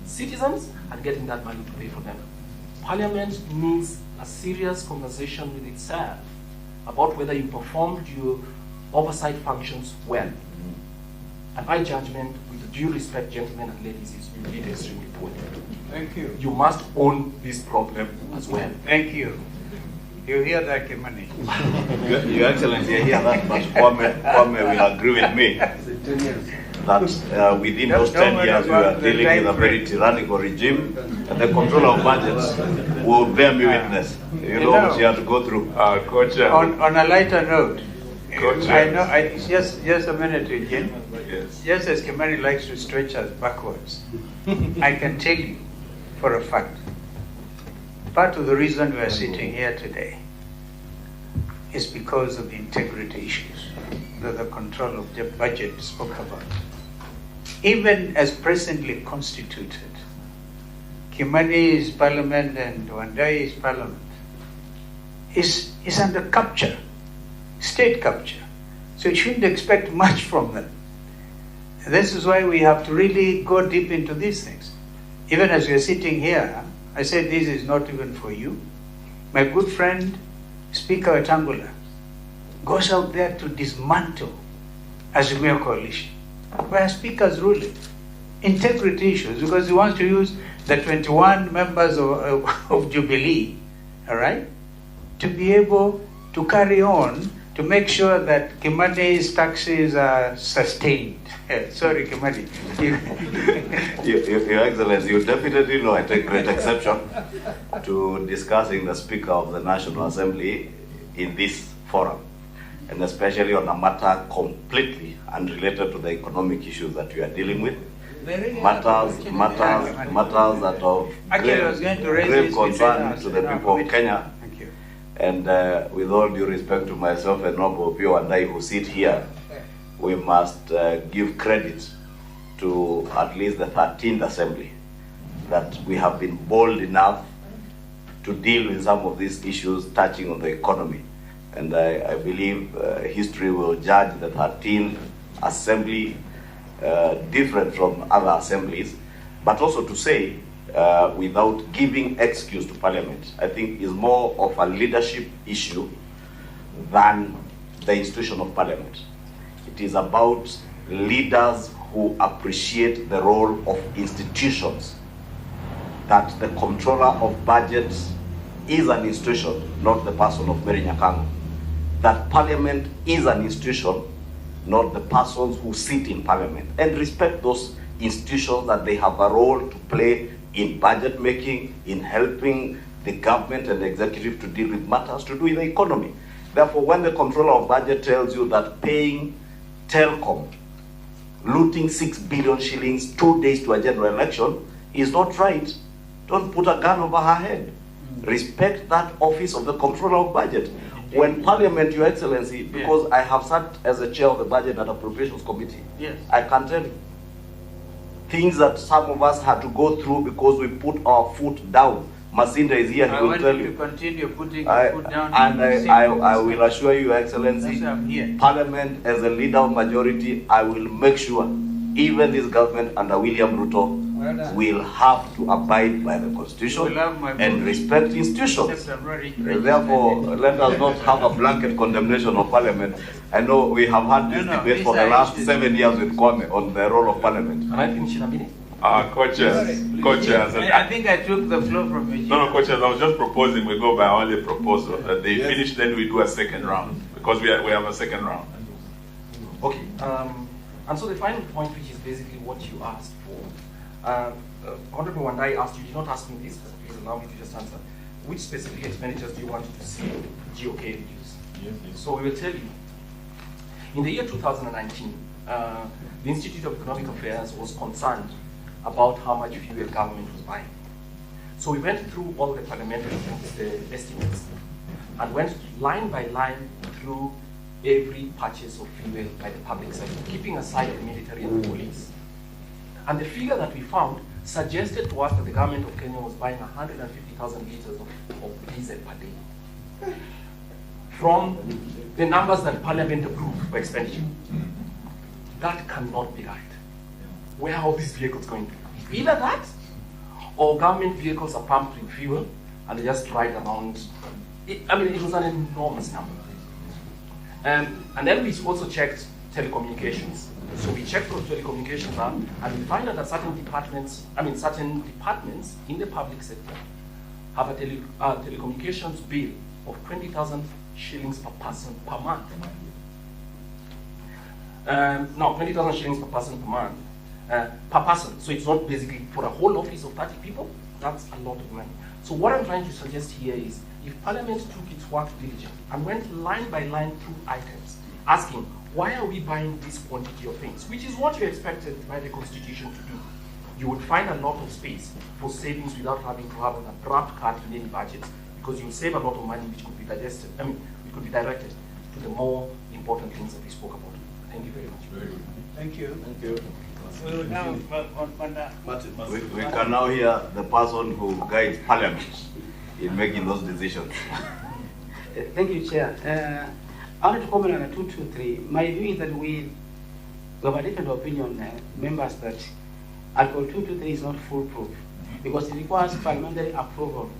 citizens and getting that money to pay for them. Parliament needs a serious conversation with itself about whether you performed your oversight functions well. And my judgment, with due respect, gentlemen and ladies, is you did extremely poorly. Thank you. You must own this problem as well. Thank you. You hear that, Kimani? Your Excellency, I hear that, but Kwame will agree with me that within those 10 years we are dealing with a very tyrannical regime, and the Controller of Budgets will bear me witness. You know what you have to go through. On a lighter note, Co-chair. just a minute, Eugene. Yes. Just as Kimani likes to stretch us backwards, I can tell you for a fact, part of the reason we are sitting here today is because of the integrity issues that the Control of the Budget spoke about. Even as presently constituted, Kimani's parliament and Wandai's parliament is under capture, state capture. So you shouldn't expect much from them. And this is why we have to really go deep into these things. Even as we are sitting here, I said this is not even for you. My good friend, Speaker Wetangula, goes out there to dismantle Azimio coalition, where speakers ruling integrity issues, because he wants to use the 21 members of Jubilee, all right, to be able to carry on to make sure that Kimani's taxes are sustained. Sorry, Kimani. Your Excellency, you definitely know I take great exception to discussing the Speaker of the National Assembly in this forum, and especially on a matter completely unrelated to the economic issues that we are dealing with. Matters that of grave concern to the people of Kenya. And with all due respect to myself and Noble Pio and I who sit here, we must give credit to at least the 13th Assembly that we have been bold enough to deal with some of these issues touching on the economy. And I believe history will judge the 13th Assembly different from other assemblies, but also to say, without giving excuse to Parliament, I think is more of a leadership issue than the institution of Parliament. It is about leaders who appreciate the role of institutions, that the Comptroller of Budgets is an institution, not the person of Margaret Nyakango, that Parliament is an institution, not the persons who sit in Parliament, and respect those institutions, that they have a role to play in budget making, in helping the government and the executive to deal with matters to do with the economy. Therefore, when the Comptroller of Budget tells you that paying Telcom, looting 6 billion shillings 2 days to a general election is not right, don't put a gun over her head. Respect that office of the Comptroller of Budget. When Parliament, Your Excellency, because I have sat as a chair of the Budget and Appropriations Committee, I can tell you things that some of us had to go through because we put our foot down. Masinda is here, he will tell you. To continue putting your foot down. And I will assure you, Your Excellency, Parliament as a leader of majority, I will make sure even this government under William Ruto will have to abide by the Constitution and respect institutions. Therefore, let us not have a blanket condemnation of Parliament. I know we have had this debate for the last 7 years with Kwame on the role of Parliament. Can I finish in a minute? Co-chairs. I think I took the floor from you. No, co-chairs, I was just proposing we go by only proposal. That they finish, then we do a second round, because we have a second round. Okay. And so the final point, which is basically what you asked for. Honorable Wandai asked, you did not ask me this, but please allow me to just answer. Which specific expenditures do you want to see GOK reduce? So we will tell you. In the year 2019, the Institute of Economic Affairs was concerned about how much fuel government was buying. So we went through all the parliamentary estimates and went line by line through every purchase of fuel by the public sector, keeping aside the military and the police. And the figure that we found suggested to us that the government of Kenya was buying 150,000 liters of diesel per day from the numbers that Parliament approved for expenditure. That cannot be right. Where are all these vehicles going to? Either that, or government vehicles are pumped with fuel and they just ride around. It was an enormous number. And then we also checked telecommunications. So we checked what telecommunications are, and we find out that certain departments in the public sector have a telecommunications bill of 20,000 shillings per person per month. 20,000 shillings per person per month, per person. So it's not basically for a whole office of 30 people. That's a lot of money. So what I'm trying to suggest here is, if Parliament took its work diligently and went line by line through items, asking, why are we buying this quantity of things, which is what you're expected by the Constitution to do, you would find a lot of space for savings without having to have an abrupt cut in any budget, because you save a lot of money which could be directed to the more important things that we spoke about. Thank you very much. Thank you. Thank you. We will now, We can now hear the person who guides Parliament in making those decisions. Thank you, Chair. I wanted to comment on 223. My view is that we have a different opinion, members, that Article 223 is not foolproof because it requires parliamentary approval.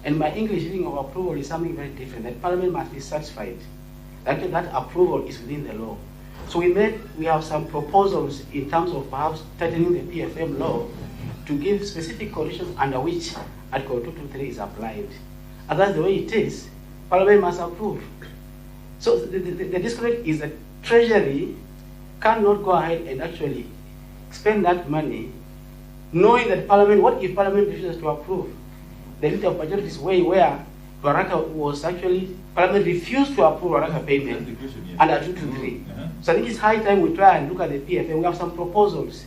And my English reading of approval is something very different, that Parliament must be satisfied that that approval is within the law. So we have some proposals in terms of perhaps tightening the PFM law to give specific conditions under which Article 223 is applied. And that's the way it is. Parliament must approve. So the disconnect is that Treasury cannot go ahead and actually spend that money knowing that Parliament, what if Parliament refuses to approve? The leader of majority is way where Baraka was actually, Parliament refused to approve Baraka payment under 223. So I think it's high time we try and look at the PFM. We have some proposals,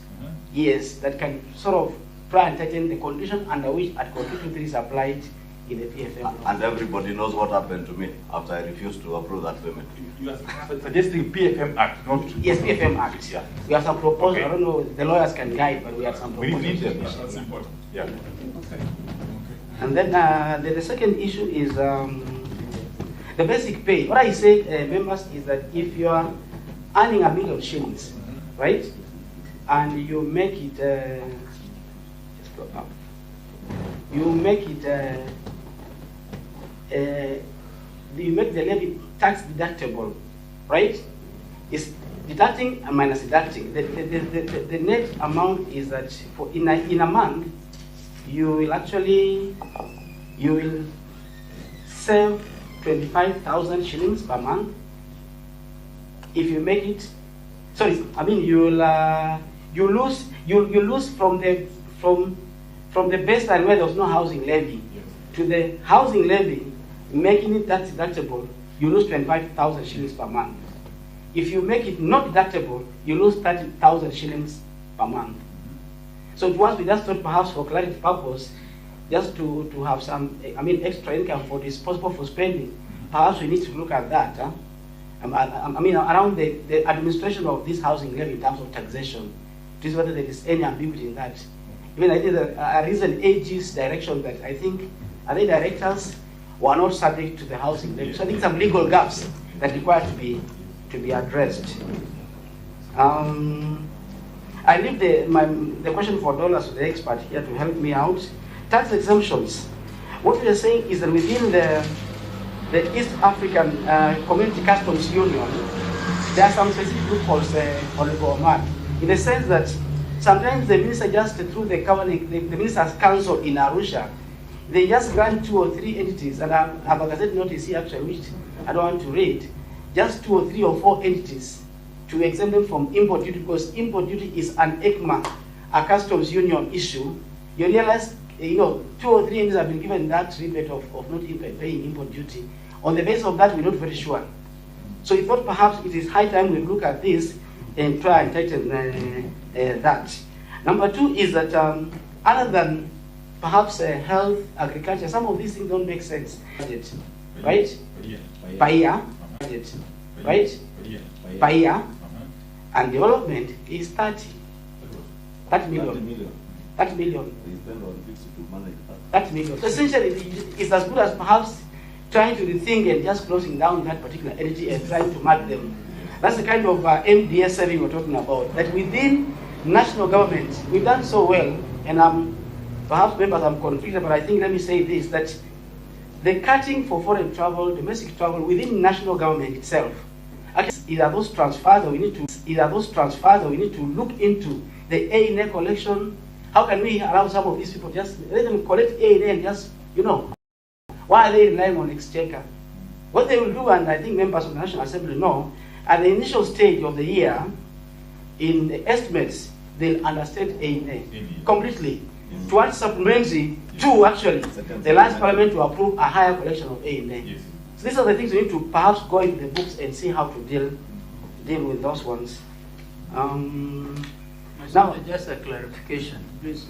yes, that can sort of try and tighten the condition under which Article 223 is applied in the PFM. And everybody knows what happened to me after I refused to approve that payment. You are suggesting PFM Act, not... Yes, PFM Act. Yeah. We have some proposals. Okay. I don't know, the lawyers can guide, but we have some proposals. We need them. That's important. Yeah. Okay. And then the second issue is the basic pay. What I say, members, is that if you are earning $1 million shillings, right, and you make it, just go up, you make it, you make the levy tax deductible, right? It's deducting and minus deducting. The net amount is that for in a month, you will actually, save 25,000 shillings per month. If you make it, sorry, I mean you lose from the baseline where there was no housing levy to the housing levy, making it tax deductible, you lose 25,000 shillings per month. If you make it not deductible, you lose 30,000 shillings per month. So once we just thought perhaps for clarity purpose, just to have some, extra income for disposable for spending, perhaps we need to look at that. Around the administration of this housing levy in terms of taxation, to see whether there is any ambiguity in that. Even I think that a recent AG's direction that I think other directors were not subject to the housing levy. So I think some legal gaps that require to be addressed. I leave the question for dollars to the expert here to help me out. Tax exemptions. What we are saying is that within the East African Community Customs Union, there are some specific loopholes, Honorable Omar, in the sense that sometimes the minister just through the minister's council in Arusha, they just grant 2 or 3 entities, and I have a Gazette notice here actually, which I don't want to read, just 2 or 3 or 4 entities to exempt them from import duty, because import duty is an ECMA, a customs union issue. You realize, 2 or 3 entities have been given that rebate of not paying import duty. On the basis of that, we're not very sure. So we thought perhaps it is high time we look at this and try and tighten that. Number 2 is that other than perhaps health, agriculture, some of these things don't make sense. Right? Per year. Right? Per year. And development is 30 million. 30 million. 30 million. So essentially, it's as good as perhaps trying to rethink and just closing down that particular entity and trying to mark them. That's the kind of MDS saving we're talking about. That within national government, we've done so well, and perhaps members I'm conflicted, but I think let me say this, that the cutting for foreign travel, domestic travel within national government itself, either those transfers or we need to look into the A&A collection. How can we allow some of these people just let them collect A&A and just, why are they relying on exchequer? What they will do, and I think members of the National Assembly know, at the initial stage of the year, in the estimates, they'll understand A&A completely. Towards supplementary to actually the last parliament to approve a higher collection of A&A. So these are the things we need to perhaps go into the books and see how to deal with those ones. Now, just a clarification. Please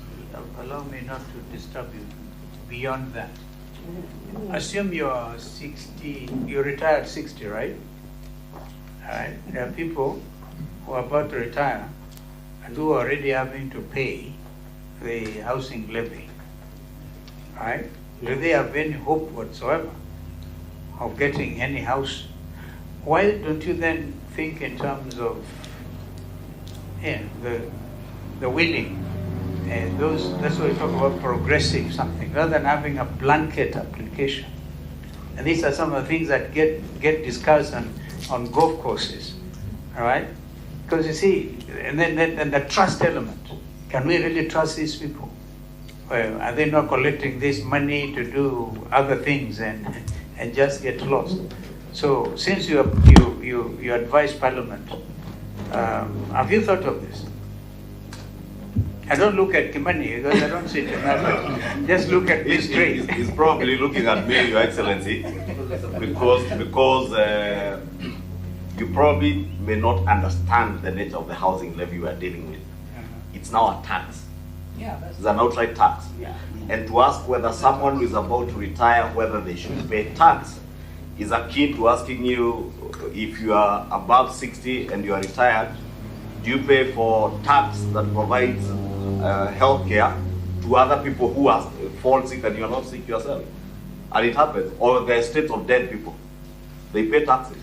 allow me not to disturb you beyond that. Assume you're 60, you retired 60, right? Alright. There are people who are about to retire and who are already having to pay the housing levy. Right? Do they have any hope whatsoever of getting any house, why don't you then think in terms of the willing? And that's why we talk about progressive something, rather than having a blanket application. And these are some of the things that get discussed on golf courses, all right? Because you see, and then the trust element. Can we really trust these people? Well, are they not collecting this money to do other things and just get lost? So since you advise Parliament, have you thought of this? I don't look at Kimani because I don't sit in that. Just look at me straight. He's probably looking at me, Your Excellency, because you probably may not understand the nature of the housing levy we are dealing with. It's now a tax. Yeah, It's an outright tax. Yeah. And to ask whether someone who is about to retire, whether they should pay tax, is akin to asking you if you are above 60 and you are retired, do you pay for tax that provides health care to other people who are fall sick and you are not sick yourself? And it happens. Or the estates of dead people, they pay taxes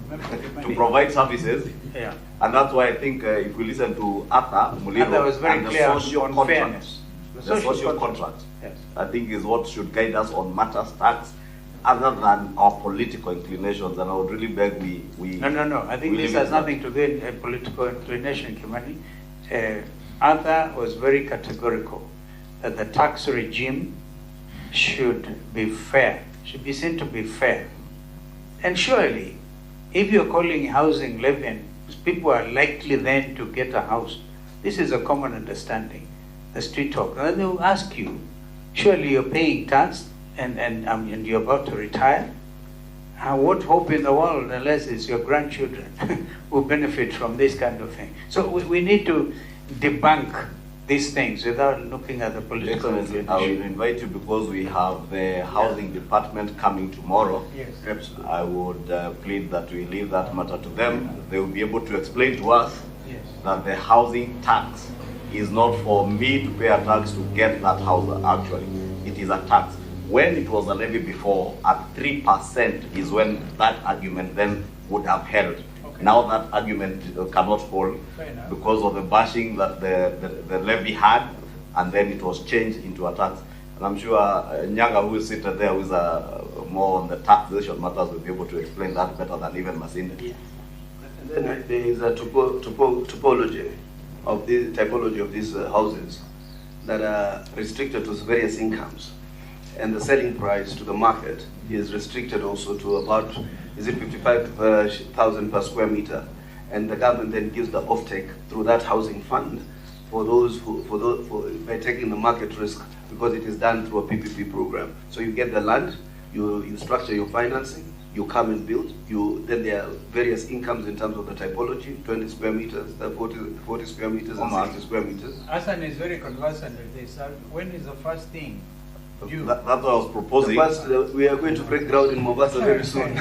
to provide services. Yeah. And that's why I think if we listen to Arthur Muliro was very and the clear social on contract, fairness. the social contract, Yes. I think is what should guide us on matters tax, other than our political inclinations. And I would really beg we No. I think we this leave has it nothing to do with political inclination, Kimani. Arthur was very categorical that the tax regime should be fair, should be seen to be fair. And surely, if you're calling housing levy, people are likely then to get a house. This is a common understanding, the street talk. And then they'll ask you, surely you're paying tax and you're about to retire? What hope in the world, unless it's your grandchildren who benefit from this kind of thing? So we need to debunk these things without looking at the political Excellency, I will inclination. invite you because we have the housing department coming tomorrow. Yes. Absolutely. I would plead that we leave that matter to them. They will be able to explain to us Yes. that the housing tax is not for me to pay a tax to get that house actually. It is a tax. When it was a levy before, at 3% is when that argument then would have held. Okay. Now that argument cannot hold Fair enough. because of the bashing that the levy had, and then it was changed into a tax. And I'm sure Nyaga, who is seated there, who is more on the taxation matters, will be able to explain that better than even Masinde. Yeah. And then there is a typology of the typology of these houses that are restricted to various incomes, and the selling price to the market is restricted also to about 55,000 per square meter, and the government then gives the offtake through that housing fund for those by taking the market risk, because it is done through a PPP program. So you get the land, you structure your financing, you come and build, then there are various incomes in terms of the typology, 20 square meters, 40 square meters, and 60 square meters. Hassan is very conversant with this. When is the first thing? That's what I was proposing. First, we are going to break ground in Mombasa very soon.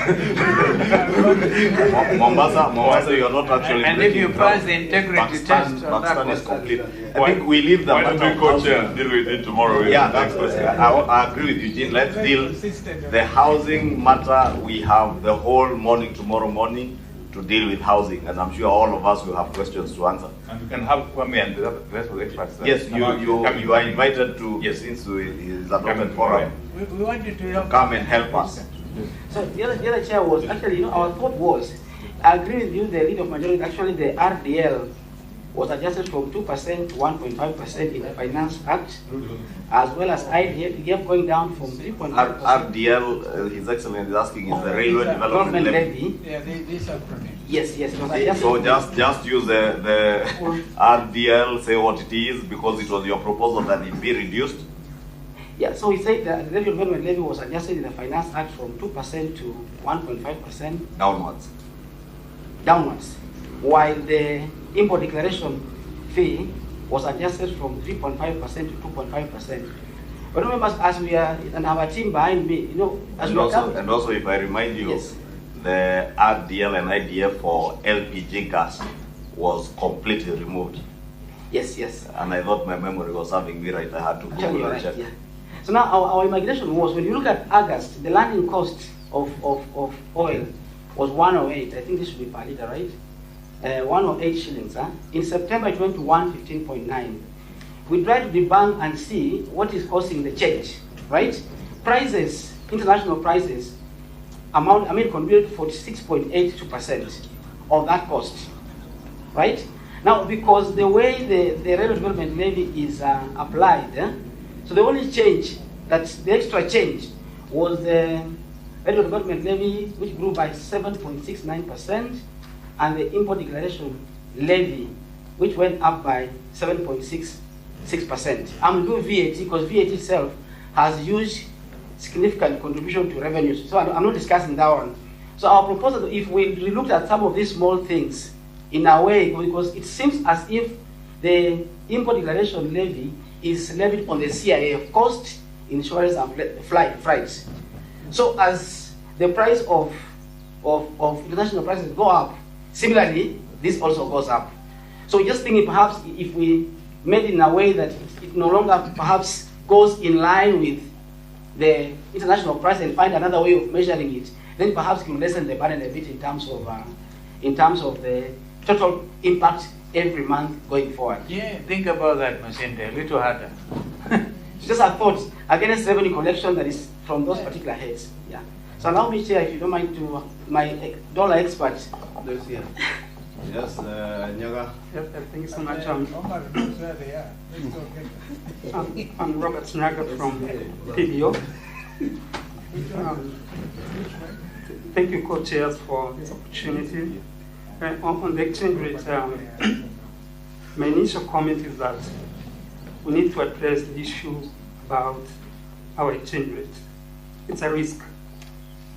Mombasa, you are not actually. And if you breaking pass ground. the integrity test on that Pakistan is one. complete. I think we leave the Why don't matter we of co-chair housing. and deal with it tomorrow? Yeah, that's I agree with Eugene. Let's deal the housing matter. We have the whole morning tomorrow morning to deal with housing, and I'm sure all of us will have questions to answer. And we can have Kwame and the rest of the experts. Yes, you are invited to, Yes. since it is an open forum, We wanted to help. come and help us. So the other chair was actually, our thought was, I agree with you, the lead of majority, actually the RDL was adjusted from 2% to 1.5% in the Finance Act, as well as IDF going down from 3.5%. RDL, His Excellency is asking, is the Railway Development Government Levy. levy. Yeah, this acronym. Yes, it was adjusted. So just use the RDL, say what it is, because it was your proposal that it be reduced. Yeah, so we said that the Railway Development Levy was adjusted in the Finance Act from 2% to 1.5% Downwards. downwards, while the import declaration fee was adjusted from 3.5% to 2.5%. But remember, as we are, and our team behind me, as we are coming. And also, if I remind you, Yes. the RDL and IDF for LPG gas was completely removed. Yes. And I thought my memory was serving me right. I had to Actually, Google you're and right, check. yeah. So now our immigration was, when you look at August, the landing cost of oil was 108. I think this should be per liter, right? 108 shillings. Huh? In September, it went to 115.9. We try to debunk and see what is causing the change, right? Prices, international prices, contributed 46.82% of that cost, right? Now, because the way the railway development levy is applied, so the only change, the extra change, was the railway development levy, which grew by 7.69%, and the import declaration levy, which went up by 7.66%. I'm doing VAT because VAT itself has huge significant contribution to revenues, so I'm not discussing that one. So our proposal, if we looked at some of these small things in a way, because it seems as if the import declaration levy is levied on the CIA, cost, insurance, and flights. So as the price of international prices go up, similarly, this also goes up. So just thinking perhaps if we made it in a way that it no longer perhaps goes in line with the international price and find another way of measuring it, then perhaps it will lessen the burden a bit in terms of the total impact every month going forward. Yeah, think about that, Masinde, a little harder. Just a thought against revenue collection that is from those particular heads. Yeah. So allow me, Chair, if you don't mind, to my dollar expert. Yeah. Yes, Nyaga. Yes, thank you so much. I'm Robert Nyakango from PBO. Thank you, co-chairs, for this opportunity. On the exchange rate, my initial comment is that we need to address the issue about our exchange rate. It's a risk,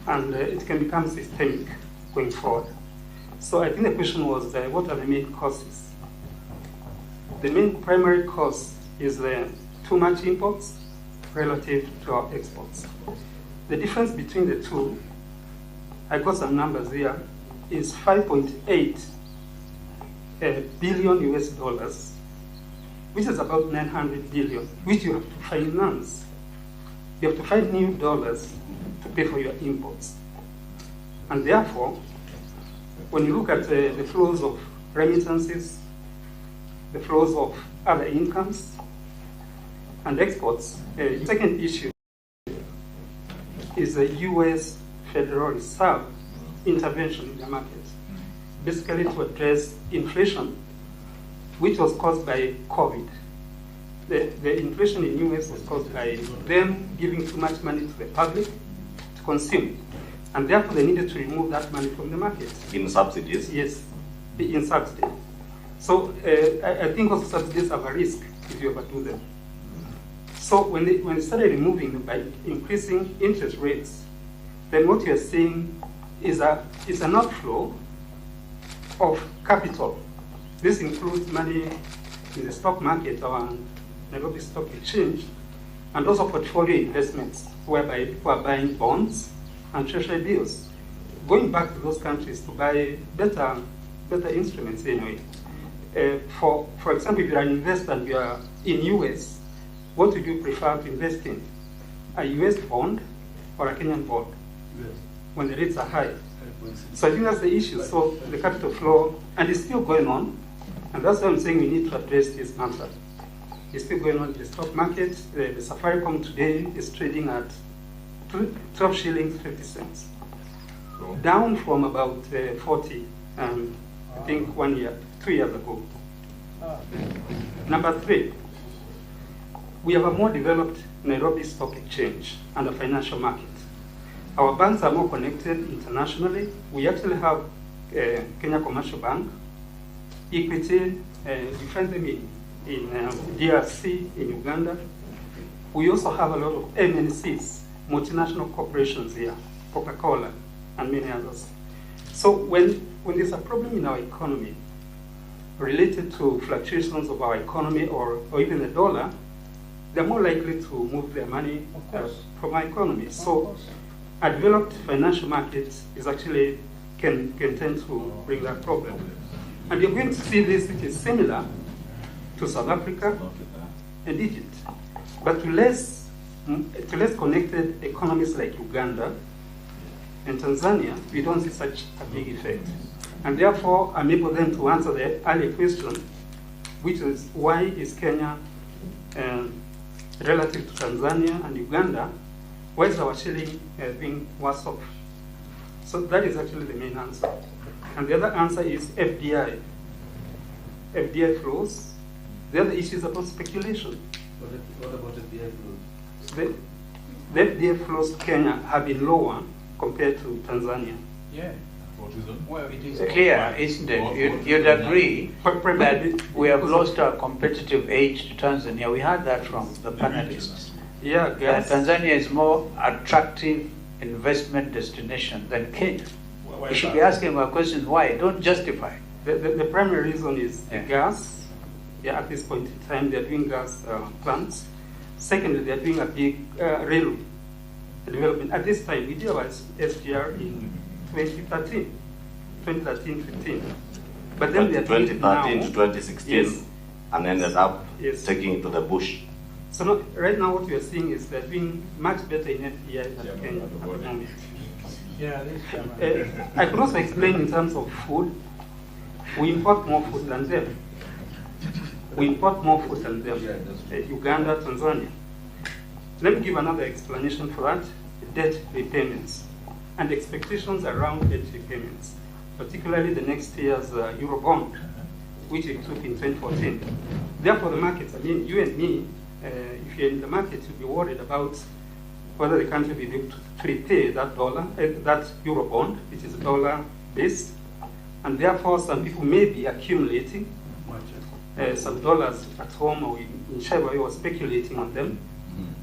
and it can become systemic going forward. So I think the question was, what are the main causes? The main primary cause is too much imports relative to our exports. The difference between the two, I got some numbers here, is 5.8 billion US dollars, which is about 900 billion, which you have to finance. You have to find new dollars to pay for your imports. And therefore, when you look at the flows of remittances, the flows of other incomes, and exports, the second issue is the US Federal Reserve intervention in the market, basically to address inflation, which was caused by COVID. The inflation in US was caused by them giving too much money to the public to consume. And therefore, they needed to remove that money from the market. In subsidies? Yes, in subsidy. So I think also subsidies have a risk if you overdo them. So when they started removing them by increasing interest rates, then what you're seeing is an outflow of capital. This includes money in the stock market or Nairobi Stock Exchange, and also portfolio investments, whereby people are buying bonds and treasury bills, going back to those countries to buy better instruments anyway. For example, if you're an investor and you are in US, what would you prefer to invest in? A US bond or a Kenyan bond? Yes. When the rates are high. So I think that's the issue. So the capital flow, and it's still going on, and that's why I'm saying we need to address this matter. It's still going on in the stock market. The Safaricom today is trading at 12 shillings 50 cents, down from about 40, I think 2 years ago. Number 3, we have a more developed Nairobi Stock Exchange and a financial market. Our banks are more connected internationally. We actually have Kenya Commercial Bank, Equity, you find them in DRC, in Uganda. We also have a lot of MNCs, multinational corporations here, Coca-Cola, and many others. So when there's a problem in our economy related to fluctuations of our economy or even the dollar, they're more likely to move their money from our economy. So a developed financial market is actually can tend to bring that problem. And you're going to see this, which is similar to South Africa and Egypt. But to less connected economies like Uganda, In Tanzania, we don't see such a big effect. And therefore, I'm able then to answer the earlier question, which is why is Kenya relative to Tanzania and Uganda, why is our shilling being worse off? So that is actually the main answer. And the other answer is FDI. FDI flows. The other issue is about speculation. What about the FDI flows? The FDI flows to Kenya have been lower compared to Tanzania. Yeah. What is it? Well, it is clear, isn't it? You'd agree that we have lost our competitive edge to Tanzania. We heard that from the panelists. Yeah, yes. Tanzania is more attractive investment destination than Kenya. We should be asking our questions why. Don't justify. The primary reason is gas. Yeah, at this point in time, they're doing gas plants. Secondly, they're doing a big railway development. At this time, we did our SGR in 2013-15. But then they're doing it now. 2013 to 2016, yes, and ended up yes, taking it to the bush. So now, right now what we are seeing is they're doing much better in FDI than Kenya at the moment. Yeah, I could also explain in terms of food. We import more food than them. We import more food than them. Uganda, Tanzania. Let me give another explanation for that. Debt repayments and expectations around debt repayments, particularly the next year's Eurobond, which it took in 2014. Therefore, the markets, I mean, you and me, if you're in the market, you'll be worried about whether the country will be able to repay that that Eurobond, which is dollar-based, and therefore some people may be accumulating some dollars at home or in whichever way, or speculating on them,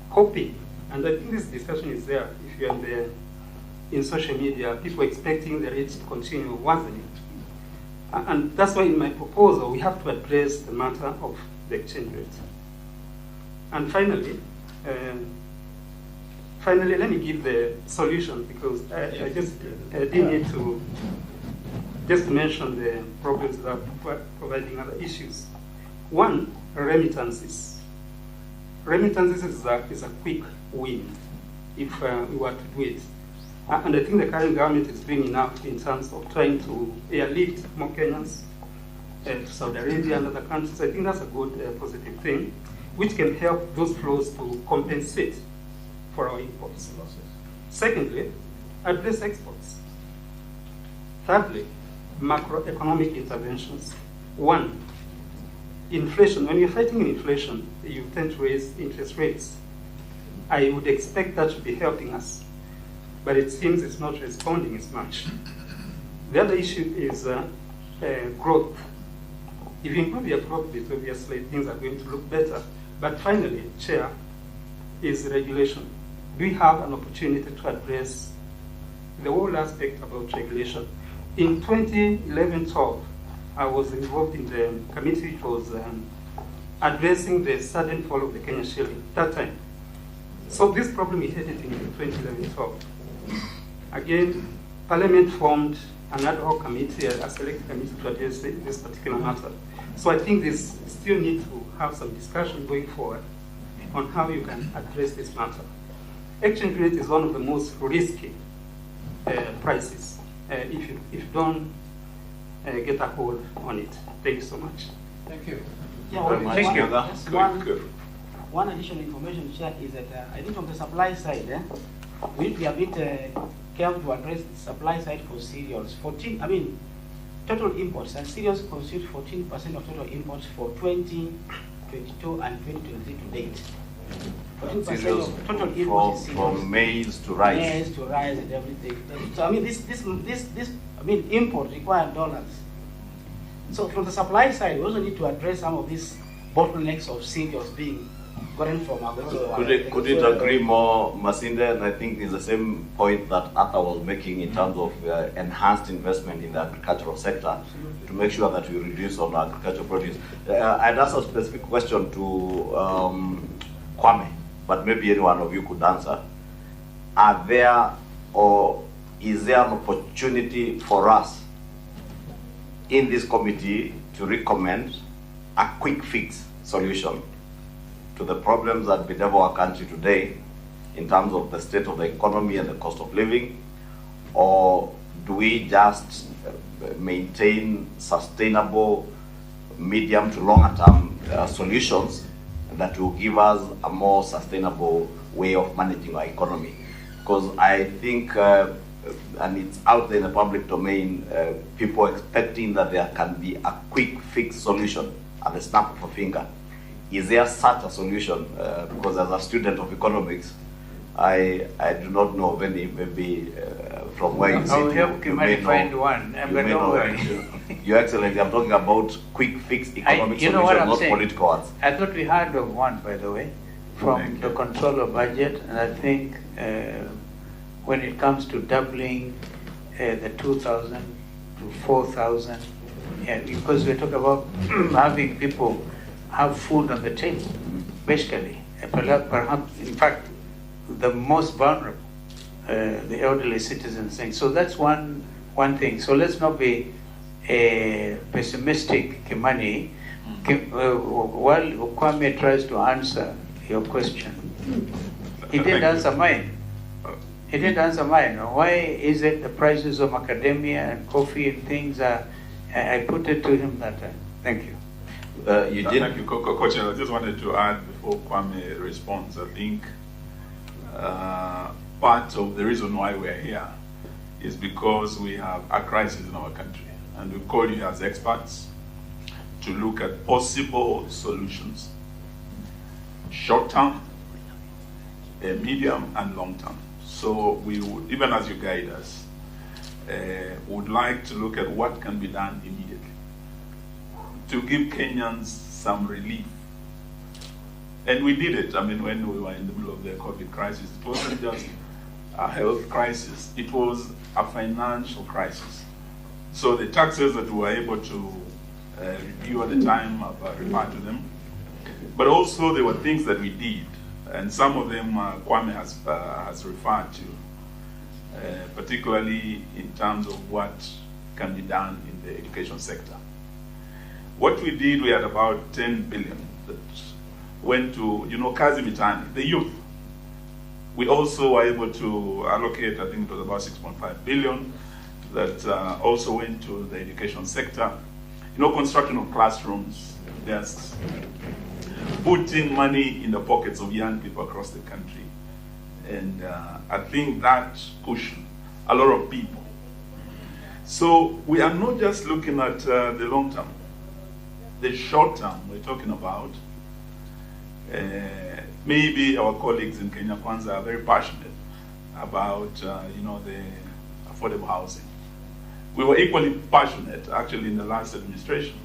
hoping. And I think this discussion is there. If you're in social media, people expecting the rates to continue worsening. And that's why in my proposal, we have to address the matter of the exchange rate. And finally, let me give the solution, because I just didn't need to just mention the problems that are providing other issues. One, remittances. Remittances is a quick win if we were to do it. And I think the current government is doing enough in terms of trying to airlift more Kenyans to Saudi Arabia and other countries. I think that's a good positive thing, which can help those flows to compensate for our imports. Secondly, address exports. Thirdly, macroeconomic interventions. One, inflation. When you're fighting inflation, you tend to raise interest rates. I would expect that to be helping us, but it seems it's not responding as much. The other issue is growth. If you improve your growth rate, obviously things are going to look better. But finally, Chair, is regulation. We have an opportunity to address the whole aspect about regulation. In 2011-12, I was involved in the committee which was addressing the sudden fall of the Kenyan shilling that time. So this problem we had it in 2011-12. Again, Parliament formed an ad hoc committee, a select committee to address this particular matter. So I think this still need to have some discussion going forward on how you can address this matter. Exchange rate is one of the most risky prices if you don't get a hold on it. Thank you so much. Thank you. Yeah, Thank you. One additional information, Chair, is that I think from the supply side, we need to be a bit careful to address the supply side for cereals. Total imports, and cereals constitute 14% of total imports for 2022 and 2023 to date. 14% of total imports is cereals. From maize to rice. Maize to rice and everything. So import require dollars. So from the supply side, we also need to address some of these bottlenecks of cereals being gotten from agriculture. Could it agree more, Masinde? And I think it's the same point that Arthur was making in terms of enhanced investment in the agricultural sector to make sure that we reduce on agricultural produce. I'd ask a specific question to Kwame, but maybe any one of you could answer. Are there, or is there an opportunity for us in this committee to recommend a quick fix solution to the problems that bedevil our country today in terms of the state of the economy and the cost of living? or do we just maintain sustainable medium to longer term solutions that will give us a more sustainable way of managing our economy? Because I think, and it's out there in the public domain, people expecting that there can be a quick fix solution at the snap of a finger. Is there such a solution? Because as a student of economics, I do not know of any. Maybe from where you sit, I'll help you might find one, but don't worry. Your Excellency, I'm talking about quick fix economic you know what solution, I'm not saying? political ones. I thought we heard of one, by the way, from the controller budget, and I think when it comes to doubling the 2,000 to 4,000, yeah, because we're talking about having people have food on the table, basically. Perhaps, in fact, the most vulnerable, the elderly citizens thing. So that's one thing. So let's not be pessimistic, Kimani, while Kwame tries to answer your question. He didn't answer mine. He didn't answer mine. Why is it the prices of macadamia and coffee and things are, I put it to him that time. Thank you. You did. Thank you, Coach. I just wanted to add before Kwame responds. I think part of the reason why we're here is because we have a crisis in our country, and we call you as experts to look at possible solutions, short term, medium, and long term. So we would, even as you guide us, would like to look at what can be done immediately to give Kenyans some relief. And we did it. I mean, when we were in the middle of the COVID crisis, it wasn't just a health crisis, it was a financial crisis. So the taxes that we were able to review at the time, I've referred to them. But also there were things that we did, and some of them Kwame has referred to, particularly in terms of what can be done in the education sector. What we did, we had about 10 billion that went to, Kazi Mitani, the youth. We also were able to allocate, I think it was about 6.5 billion that also went to the education sector. Construction of classrooms, desks, putting money in the pockets of young people across the country. And I think that cushioned a lot of people. So we are not just looking at the long term. The short term we're talking about, maybe our colleagues in Kenya Kwanza are very passionate about the affordable housing. We were equally passionate actually in the last administration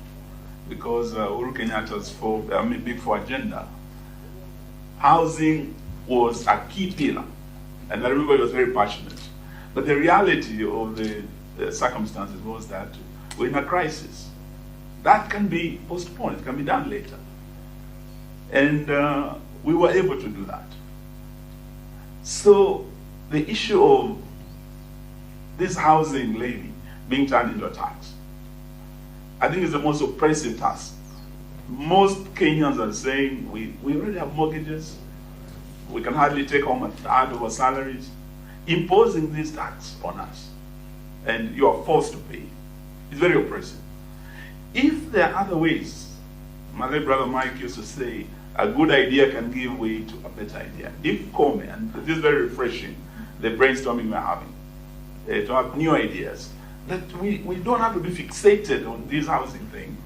because Uhuru Kenyatta's Big Four agenda, housing was a key pillar, and everybody was very passionate. But the reality of the circumstances was that we're in a crisis. That can be postponed, it can be done later. And we were able to do that. So the issue of this housing levy being turned into a tax, I think is the most oppressive task. Most Kenyans are saying, we already have mortgages, we can hardly take home a third of our salaries, imposing this tax on us, and you are forced to pay. It's very oppressive. If there are other ways, my late brother Mike used to say, a good idea can give way to a better idea. If Kwame, and this is very refreshing, the brainstorming we're having, to have new ideas, that we don't have to be fixated on this housing thing,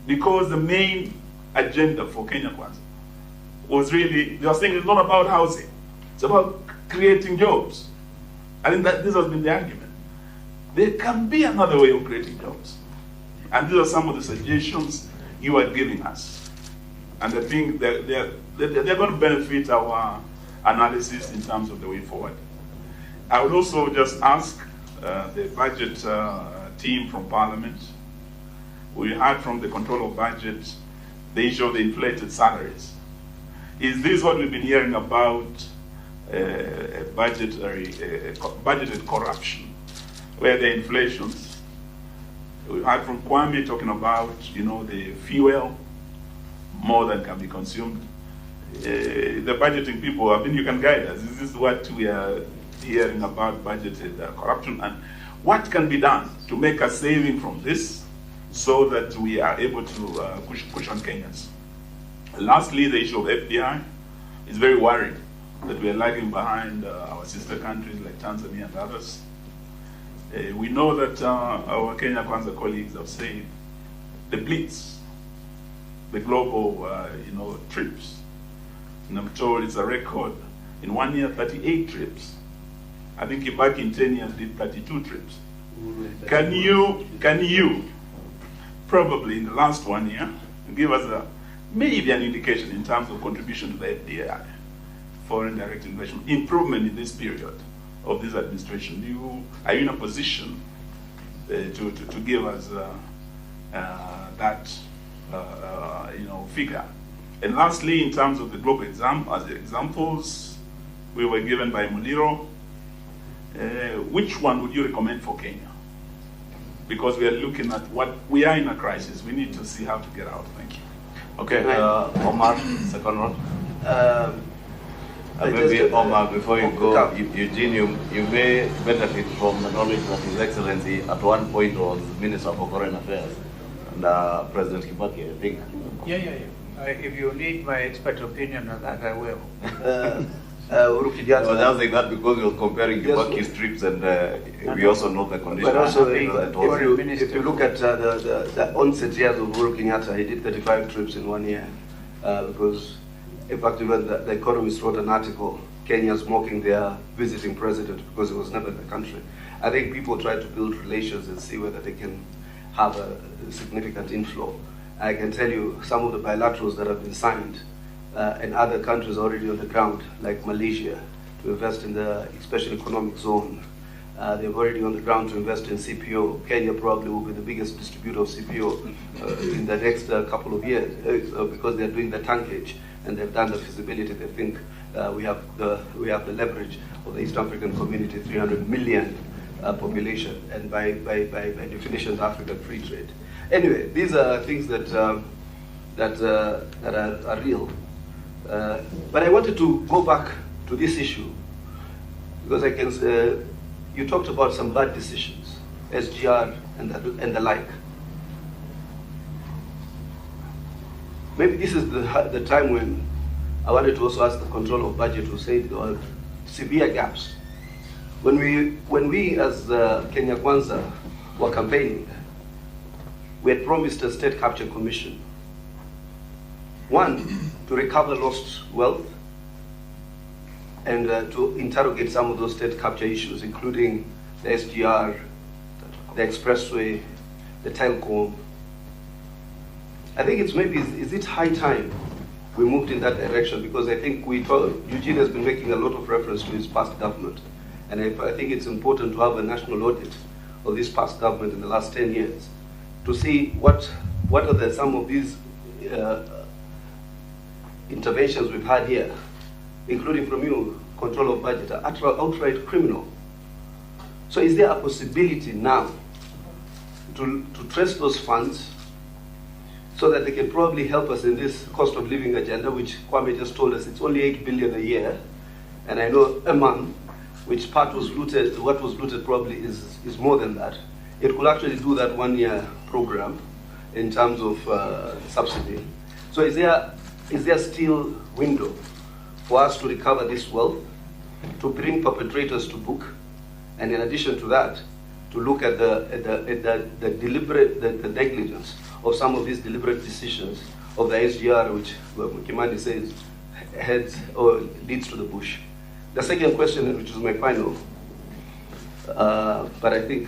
because the main agenda for Kenya Kwanza was really, they were saying it's not about housing, it's about creating jobs. I think that this has been the argument. There can be another way of creating jobs. And these are some of the suggestions you are giving us. And I think they're going to benefit our analysis in terms of the way forward. I would also just ask the budget team from Parliament. We heard from the control of budget the issue of the inflated salaries. Is this what we've been hearing about, budgeted corruption, where the inflations? We heard from Kwame talking about, the fuel, more than can be consumed. The budgeting people, I mean, you can guide us. Is this what we are hearing about budgeted corruption and what can be done to make a saving from this so that we are able to push on Kenyans. Lastly, the issue of FDI is very worried that we are lagging behind our sister countries like Tanzania and others. We know that our Kenya Kwanza colleagues have said the blitz, the global trips, and I'm told it's a record. In 1 year, 38 trips. I think back in 10 years did 32 trips. Can you, probably in the last 1 year, give us maybe an indication in terms of contribution to the FDI, foreign direct investment, improvement in this period of this administration? Are you in a position to give us that figure? And lastly, in terms of the global examples we were given by Muliro, which one would you recommend for Kenya? Because we are looking at we are in a crisis. We need to see how to get out. Thank you. Okay, Omar, second one. Maybe Omar, before you go, Eugene, you may benefit from the knowledge that His Excellency at one point was Minister for Foreign Affairs and President Kibaki, I think. Yeah. If you need my expert opinion on that, I will. I was just saying that because we were comparing Kibaki's trips and we also know the conditions. But also, if you look at the onset years of Uhuru Kenyatta, he did 35 trips in 1 year. Because, in fact, even the Economist wrote an article, Kenya's mocking their visiting president because he was never in the country. I think people try to build relations and see whether they can have a significant inflow. I can tell you some of the bilaterals that have been signed and other countries already on the ground, like Malaysia, to invest in the special economic zone. They're already on the ground to invest in CPO. Kenya probably will be the biggest distributor of CPO in the next couple of years because they're doing the tankage and they've done the feasibility. They think we have the leverage of the East African community, 300 million population, and by definition, the African free trade. Anyway, these are things that are real. But I wanted to go back to this issue because I can. You talked about some bad decisions, SGR and the like. Maybe this is the time when I wanted to also ask the control of budget to say there are severe gaps. When we as Kenya Kwanza were campaigning, we had promised a state capture commission. One, to recover lost wealth and to interrogate some of those state capture issues, including the SGR, the expressway, the telecom. I think is it high time we moved in that direction? Because I think Eugene has been making a lot of reference to his past government. And I think it's important to have a national audit of this past government in the last 10 years to see what are some of these interventions we've had here, including from you, control of budget, are outright criminal. So is there a possibility now to trace those funds so that they can probably help us in this cost of living agenda, which Kwame just told us it's only 8 billion a year, and I know a month, which part was looted, what was looted probably is more than that. It could actually do that 1 year program in terms of subsidy. So is there still window for us to recover this wealth, to bring perpetrators to book, and in addition to that, to look at the deliberate, the negligence of some of these deliberate decisions of the SGR, which Kimani says heads or leads to the bush. The second question, which is my final, but I think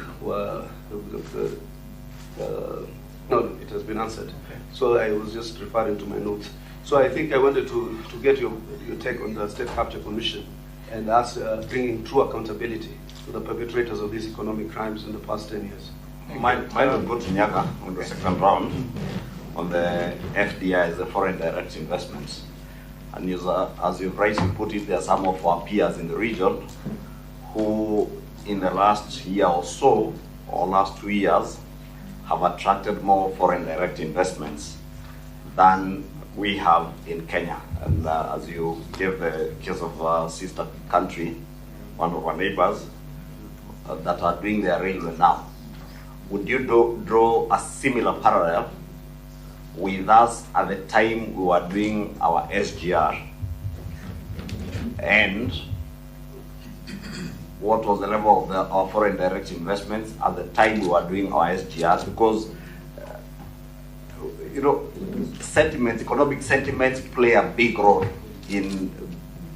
no, it has been answered. So I was just referring to my notes. So I think I wanted to get your take on the State Capture Commission and us bringing true accountability to the perpetrators of these economic crimes in the past 10 years. Mine will go to Nyaka on the second round on the FDI, the foreign direct investments. And as you rightly put it, there are some of our peers in the region who in the last year or so, or last 2 years, have attracted more foreign direct investments than we have in Kenya. And as you gave the case of our sister country, one of our neighbors, that are doing their railway now. Would you draw a similar parallel with us at the time we were doing our SGR? And what was the level of our foreign direct investments at the time we were doing our SGRs? Because sentiments, economic sentiments play a big role in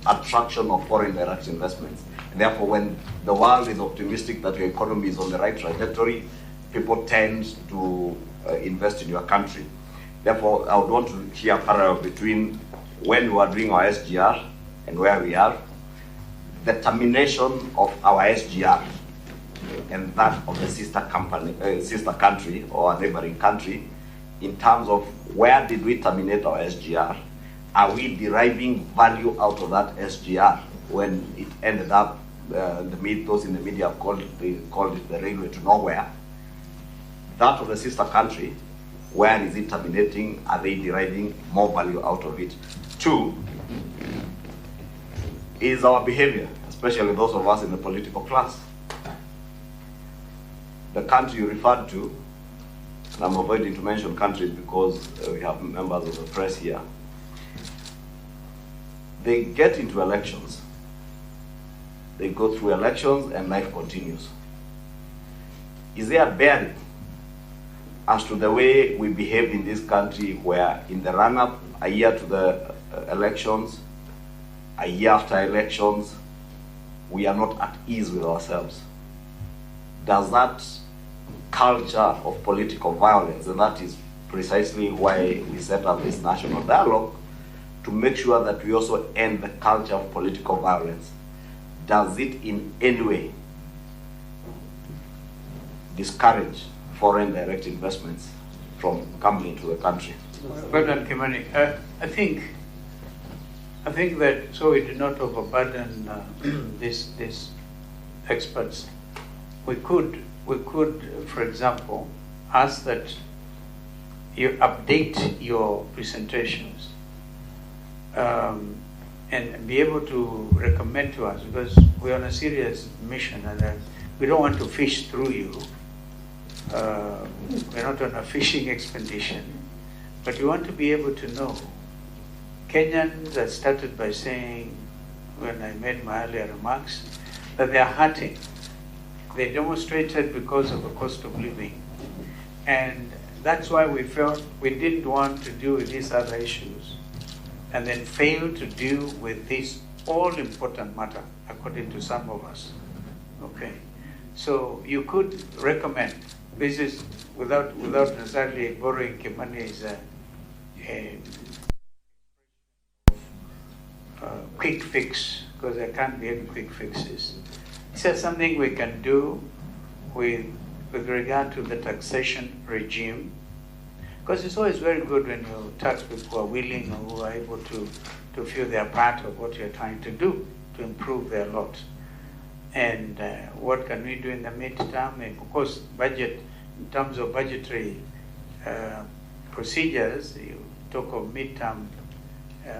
attraction of foreign direct investments. And therefore, when the world is optimistic that your economy is on the right trajectory, people tend to invest in your country. Therefore, I would want to hear a parallel between when we are doing our SGR and where we are, the termination of our SGR and that of the sister country or a neighboring country, in terms of where did we terminate our SGR? Are we deriving value out of that SGR when it ended up, those in the media called it the railway to nowhere? That of the sister country, where is it terminating? Are they deriving more value out of it? Two, is our behavior, especially those of us in the political class. The country you referred to, and I'm avoiding to mention countries because we have members of the press here, they get into elections. They go through elections and life continues. Is there a bearing as to the way we behave in this country, where in the run-up, a year to the elections, a year after elections, we are not at ease with ourselves? Does that culture of political violence, and that is precisely why we set up this national dialogue, to make sure that we also end the culture of political violence, does it in any way discourage foreign direct investments from coming into the country? Well done, Kimani. I think that, so we do not overburden these experts, we could, for example, ask that you update your presentations and be able to recommend to us, because we're on a serious mission and we don't want to fish through you. We're not on a fishing expedition, but we want to be able to know. Kenyans that started by saying, when I made my earlier remarks, that they are hurting. They demonstrated because of the cost of living. And that's why we felt we didn't want to deal with these other issues and then fail to deal with this all-important matter, according to some of us. Okay? So you could recommend, this is without necessarily borrowing Kimani's quick fix, because there can't be any quick fixes. Is there something we can do with regard to the taxation regime? Because it's always very good when you tax people who are willing or who are able to feel they are part of what you're trying to do to improve their lot. And what can we do in the midterm? And of course, budget, in terms of budgetary procedures, you talk of midterm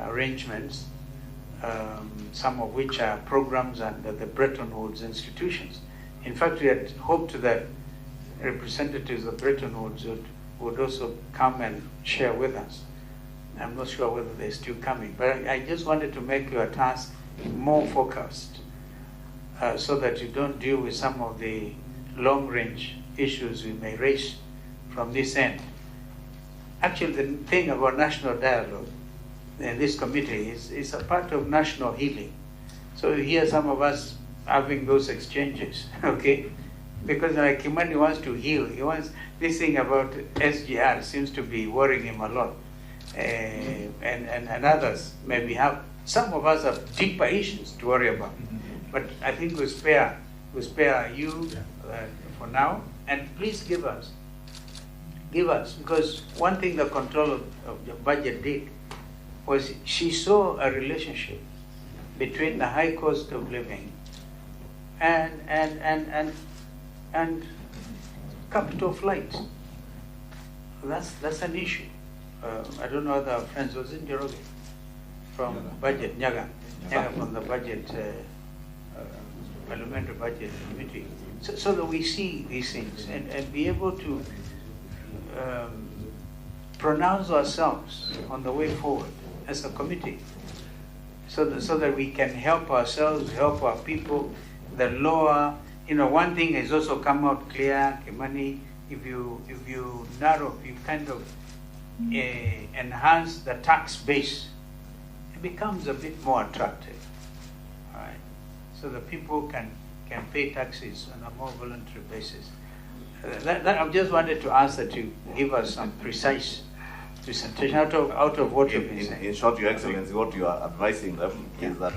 arrangements, some of which are programs under the Bretton Woods institutions. In fact, we had hoped that representatives of Bretton Woods would also come and share with us. I'm not sure whether they're still coming, but I just wanted to make your task more focused so that you don't deal with some of the long-range issues we may raise from this end. Actually, the thing about national dialogue in this committee is a part of national healing. So you hear some of us having those exchanges, okay? Because like Kimani wants to heal. He wants, this thing about SGR seems to be worrying him a lot. And others maybe have, some of us have deeper issues to worry about. But I think we'll spare you for now. And please give us, because one thing the controller of the budget did was she saw a relationship between the high cost of living and capital flight. That's an issue. I don't know whether our friends was in Njoroge from budget, Nyaga from the budget Parliamentary Budget Committee, so that we see these things and be able to pronounce ourselves on the way forward as a committee, so that we can help ourselves, help our people. The lower, one thing has also come out clear, Kimani, if you narrow, you kind of enhance the tax base, it becomes a bit more attractive, all right? So that people can pay taxes on a more voluntary basis. That I just wanted to ask that you give us some precise presentation out of what you've been saying. In short, Your Excellency, what you are advising them is that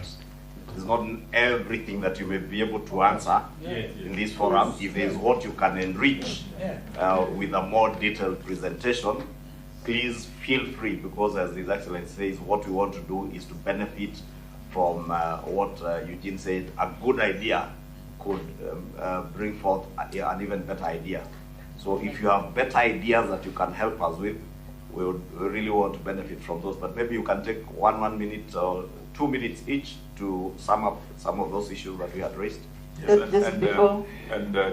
it's not everything that you may be able to answer in this forum. If there is what you can enrich with a more detailed presentation, please feel free, because as His Excellency says, what we want to do is to benefit from what Eugene said. A good idea could bring forth an even better idea. So if you have better ideas that you can help us with, we really want to benefit from those. But maybe you can take 1 minute or 2 minutes each to sum up some of those issues that we had raised. Yes,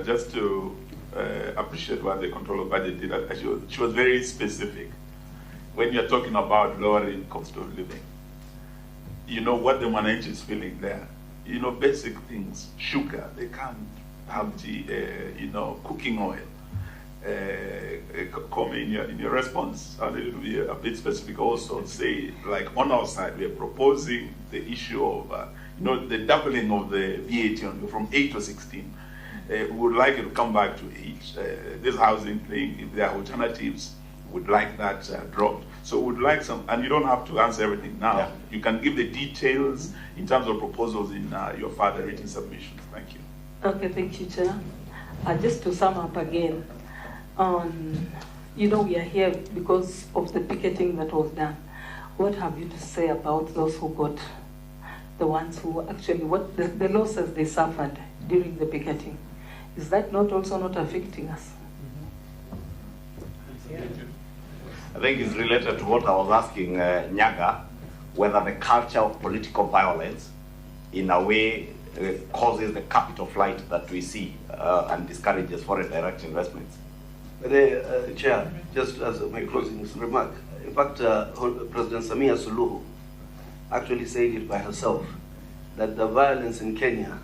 just to appreciate what the Controller of Budget did, she was very specific. When you're talking about lowering cost of living, what the manager is feeling there. Basic things, sugar, they can't have tea, cooking oil. Come in your response, a little bit a bit specific also. Say, like on our side, we are proposing the issue of, the doubling of the VAT from 8 to 16. We would like it to come back to 8. This housing thing, if there are alternatives, would like that dropped. So we'd like some, and you don't have to answer everything now. Yeah. You can give the details in terms of proposals in your further written submissions. Thank you. Okay, thank you, Chair. Just to sum up again, we are here because of the picketing that was done. What have you to say about those who got, the ones who actually, what the losses they suffered during the picketing? Is that also not affecting us? I think it's related to what I was asking Nyaga, whether the culture of political violence in a way causes the capital flight that we see and discourages foreign direct investments. Chair, just as my closing remark, in fact, President Samia Suluhu actually said it by herself, that the violence in Kenya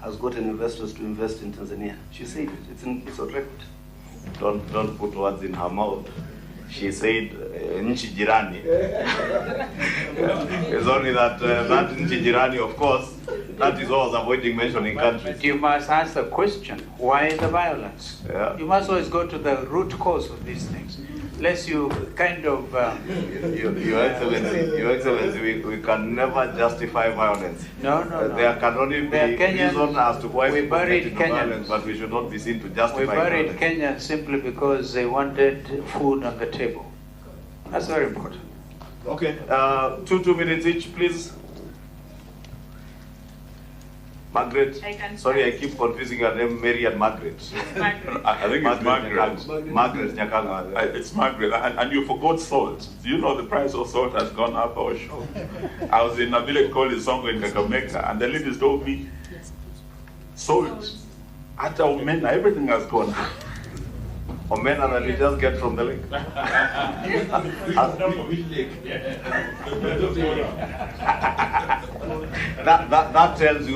has gotten investors to invest in Tanzania. She said it, it's on record. Don't put words in her mouth. She said, nchi jirani. It's only that that nchi jirani, of course, that is always avoiding mentioning countries. You must ask the question, why the violence? Yeah. You must always go to the root cause of these things. Unless you kind of... Your Excellency, we can never justify violence. No. There can only be reason as to why we people buried get into violence, but we should not be seen to justify violence. We buried violence. Kenyans simply because they wanted food on the table. That's very important. Okay, 2 minutes each, please. Margaret, sorry, I keep confusing your name, Mary and Margaret. I think it's Margaret. Margaret Nyakango. It's Margaret, and you forgot salt. Do you know the price of salt has gone up or show? I was in a village called Isongo in Kakamega, and the ladies told me, salt, at Omena, everything has gone up. Omena that you just get from the lake. that tells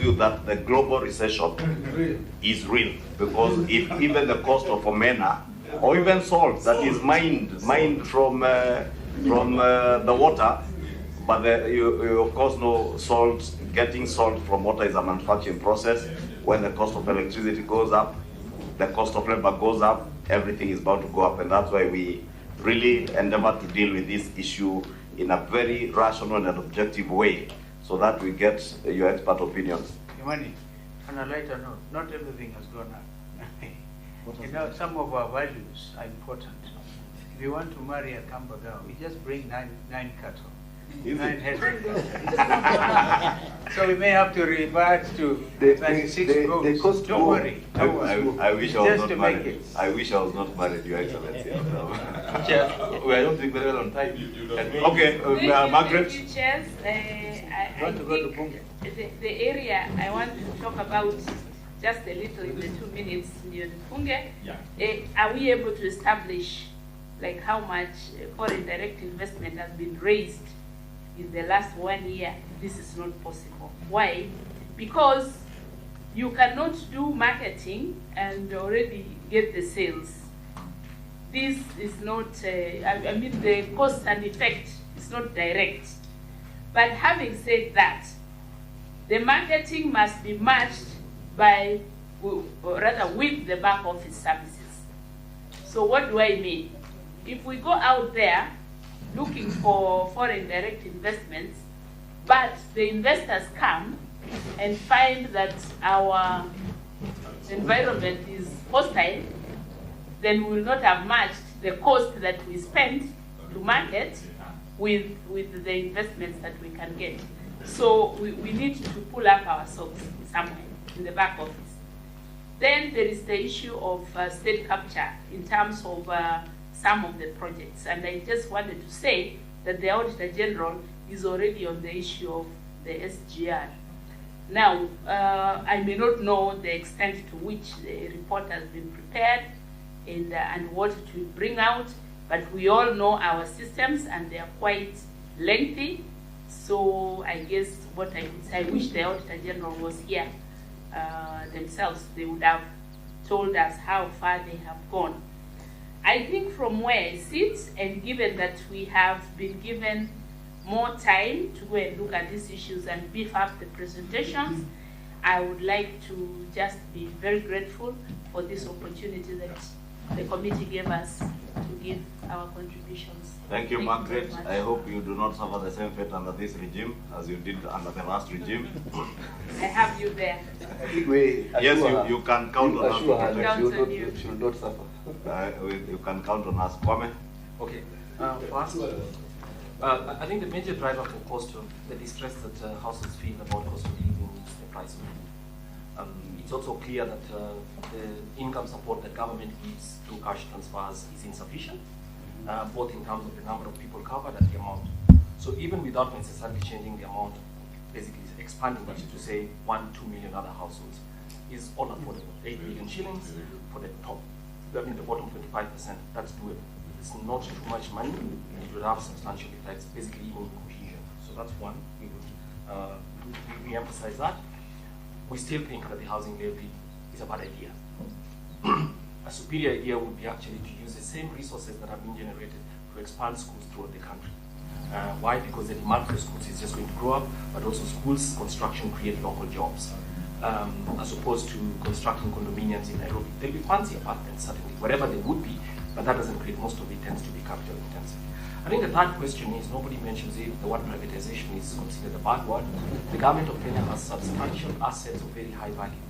you that the global recession is real, because if even the cost of omena or even salt that is mined from the water, but you of course know getting salt from water is a manufacturing process. When the cost of electricity goes up, the cost of labor goes up, everything is bound to go up, and that's why we really endeavor to deal with this issue in a very rational and objective way, so that we get your expert opinions. Imani, on a lighter note, not everything has gone up. Some of our values are important. If you want to marry a Kamba girl, you just bring nine cattle. 9 hectares. So we may have to revert to 36 goats. Don't worry. I wish I was Just not to make married. it. I wish I was not married, Your Excellency. Chair, we are not doing very well on time. Okay, Margaret. Thank you, Chairs. I Want to go to think Bunge? the area I want to talk about just a little in the 2 minutes near the Bunge. Are we able to establish like how much foreign direct investment has been raised in the last 1 year? This is not possible. Why? Because you cannot do marketing and already get the sales. This is not, I mean, the cost and effect is not direct. But having said that, the marketing must be matched by, or rather with the back office services. So what do I mean? If we go out there looking for foreign direct investments, but the investors come and find that our environment is hostile, then we will not have matched the cost that we spend to market with the investments that we can get. So we need to pull up our socks somewhere in the back office. Then there is the issue of state capture in terms of some of the projects. And I just wanted to say that the Auditor General is already on the issue of the SGR. Now, I may not know the extent to which the report has been prepared and what it will bring out, but we all know our systems and they are quite lengthy. So I guess what I would say, I wish the Auditor General was here themselves. They would have told us how far they have gone. I think from where I sit, and given that we have been given more time to go and look at these issues and beef up the presentations, I would like to just be very grateful for this opportunity that the committee gave us to give our contributions. Thank you, Margaret. I hope you do not suffer the same fate under this regime as you did under the last regime. I have you there. I think we Yes, you can count on us. assure her to that protect she will not suffer. you can count on us. Kwame? Okay. First, I think the major driver for cost of the distress that households feel about cost of living is the price of living. It's also clear that the income support that government gives through cash transfers is insufficient, both in terms of the number of people covered and the amount. So even without necessarily changing the amount, basically expanding that to say 1-2 million other households is all affordable. 8 billion shillings for the top, I mean the bottom 25%, that's doable. It's not too much money, and it would have substantial effects, basically even in cohesion. So that's one, we emphasize that. We still think that the housing levy is a bad idea. A superior idea would be actually to use the same resources that have been generated to expand schools throughout the country. Why? Because the demand for schools is just going to grow up, but also schools construction create local jobs. As opposed to constructing condominiums in Nairobi. There'll be fancy apartments, certainly, wherever they would be, but that doesn't create, most of it tends to be capital intensive. I think the third question is, nobody mentions it, the word privatization is considered a bad word. The government of Kenya has substantial assets of very high value.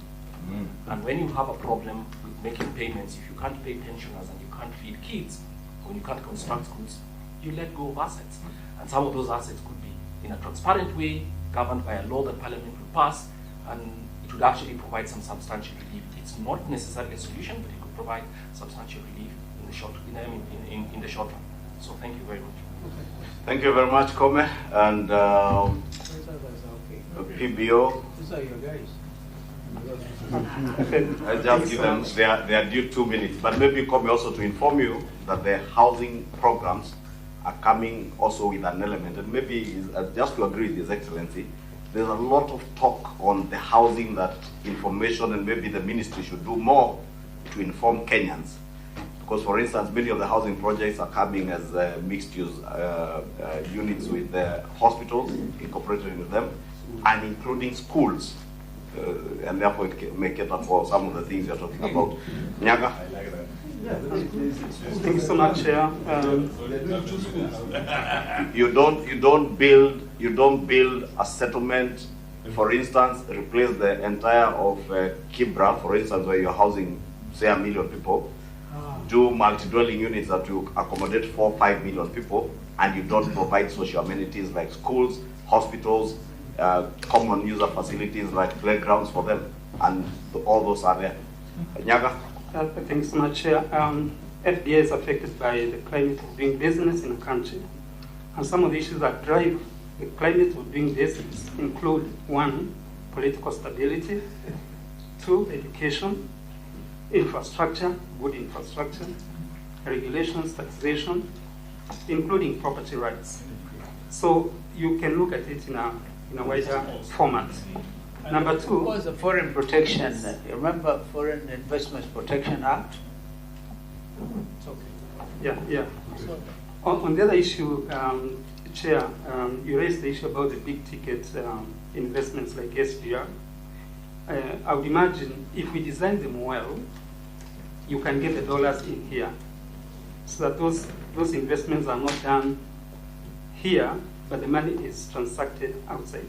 And when you have a problem with making payments, if you can't pay pensioners and you can't feed kids, when you can't construct schools, you let go of assets. And some of those assets could be in a transparent way, governed by a law that Parliament will pass, and it would actually provide some substantial relief. It's not necessarily a solution, but it could provide substantial relief in the short, in the short run. So thank you very much. Thank you very much, Kome, and PBO. These are your guys. I just give them, they are due 2 minutes, but maybe Kome also to inform you that the housing programs are coming also with an element, and maybe just to agree with His Excellency, there's a lot of talk on the housing that information and maybe the ministry should do more to inform Kenyans. Because, for instance, many of the housing projects are coming as mixed-use units with hospitals incorporated with them, and including schools. And therefore, it may cater for some of the things you're talking about. Nyaga? Thank you so much, Chair. You don't build a settlement, for instance, replace the entire of Kibra, for instance, where you're housing, say, 1 million people, do multi-dwelling units that will accommodate 4 or 5 million people, and you don't provide social amenities like schools, hospitals, common user facilities like playgrounds for them, and all those are there. Nyaga? Thanks so much, Chair. FDI is affected by the climate of doing business in the country. And some of the issues that drive the climate of doing business include 1, political stability, 2, education, infrastructure, good infrastructure, regulations, taxation, including property rights. So you can look at it in a wider format. Number 2. What was the Foreign Protection? Remember Foreign Investment Protection Act? Yeah. On the other issue, Chair, you raised the issue about the big ticket investments like SGR. I would imagine if we design them well, you can get the dollars in here, so that those investments are not done here, but the money is transacted outside.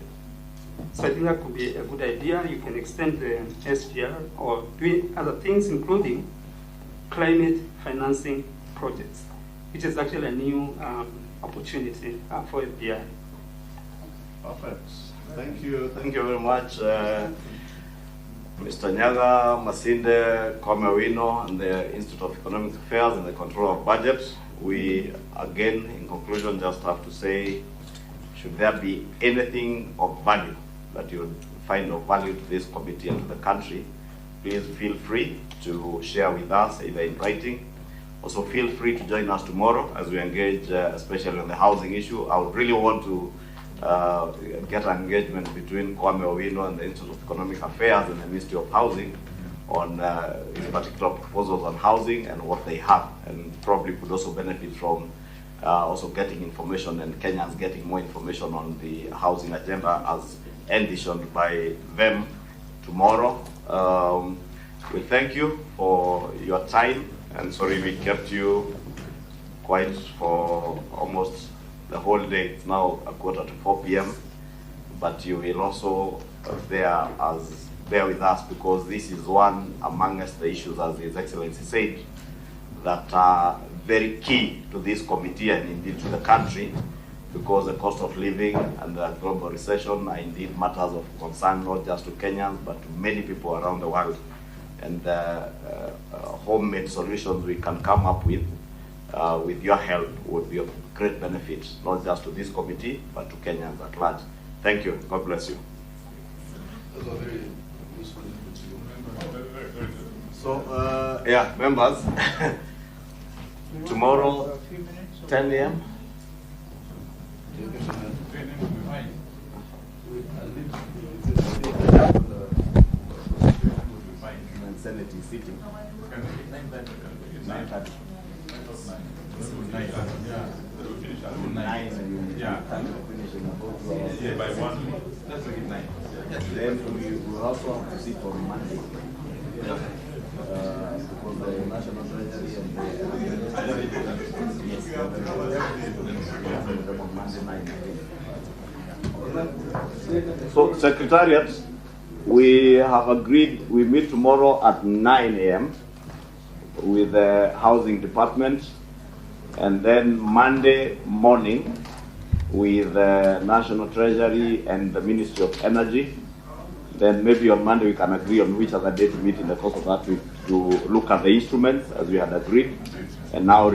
So I think that could be a good idea. You can extend the SGR or do other things, including climate financing projects, which is actually a new opportunity for FDI. Perfect. Thank you very much, Mr. Nyaga, Masinde, Kwame Wino, and the Institute of Economic Affairs and the Control of Budget. We, again, in conclusion, just have to say, should there be anything of value that you would find of value to this committee and to the country, please feel free to share with us, either in writing. Also feel free to join us tomorrow as we engage, especially on the housing issue. I would really want to get an engagement between Kwame Owino and the Institute of Economic Affairs and the Ministry of Housing on in particular proposals on housing and what they have, and probably could also benefit from also getting information, and Kenyans getting more information on the housing agenda as envisioned by them tomorrow. We thank you for your time, and sorry we kept you quiet for almost the whole day. It's now 3:45 p.m. But you will also bear with us, because this is one amongst the issues, as His Excellency said, that are very key to this committee and indeed to the country, because the cost of living and the global recession are indeed matters of concern, not just to Kenyans, but to many people around the world. And homemade solutions we can come up with your help would be of great benefit, not just to this committee, but to Kenyans at large. Thank you. God bless you. So, yeah, members, tomorrow, 10 a.m. Senate is sitting. 9:30. 9 by 1. Let's make it 9. Then we will also have to sit on Monday. Because the National Treasury and the So, Secretariat, we have agreed we meet tomorrow at 9 a.m. with the Housing Department, and then Monday morning with the National Treasury and the Ministry of Energy. Then maybe on Monday we can agree on which other day to meet in the course of that week to look at the instruments as we had agreed. And now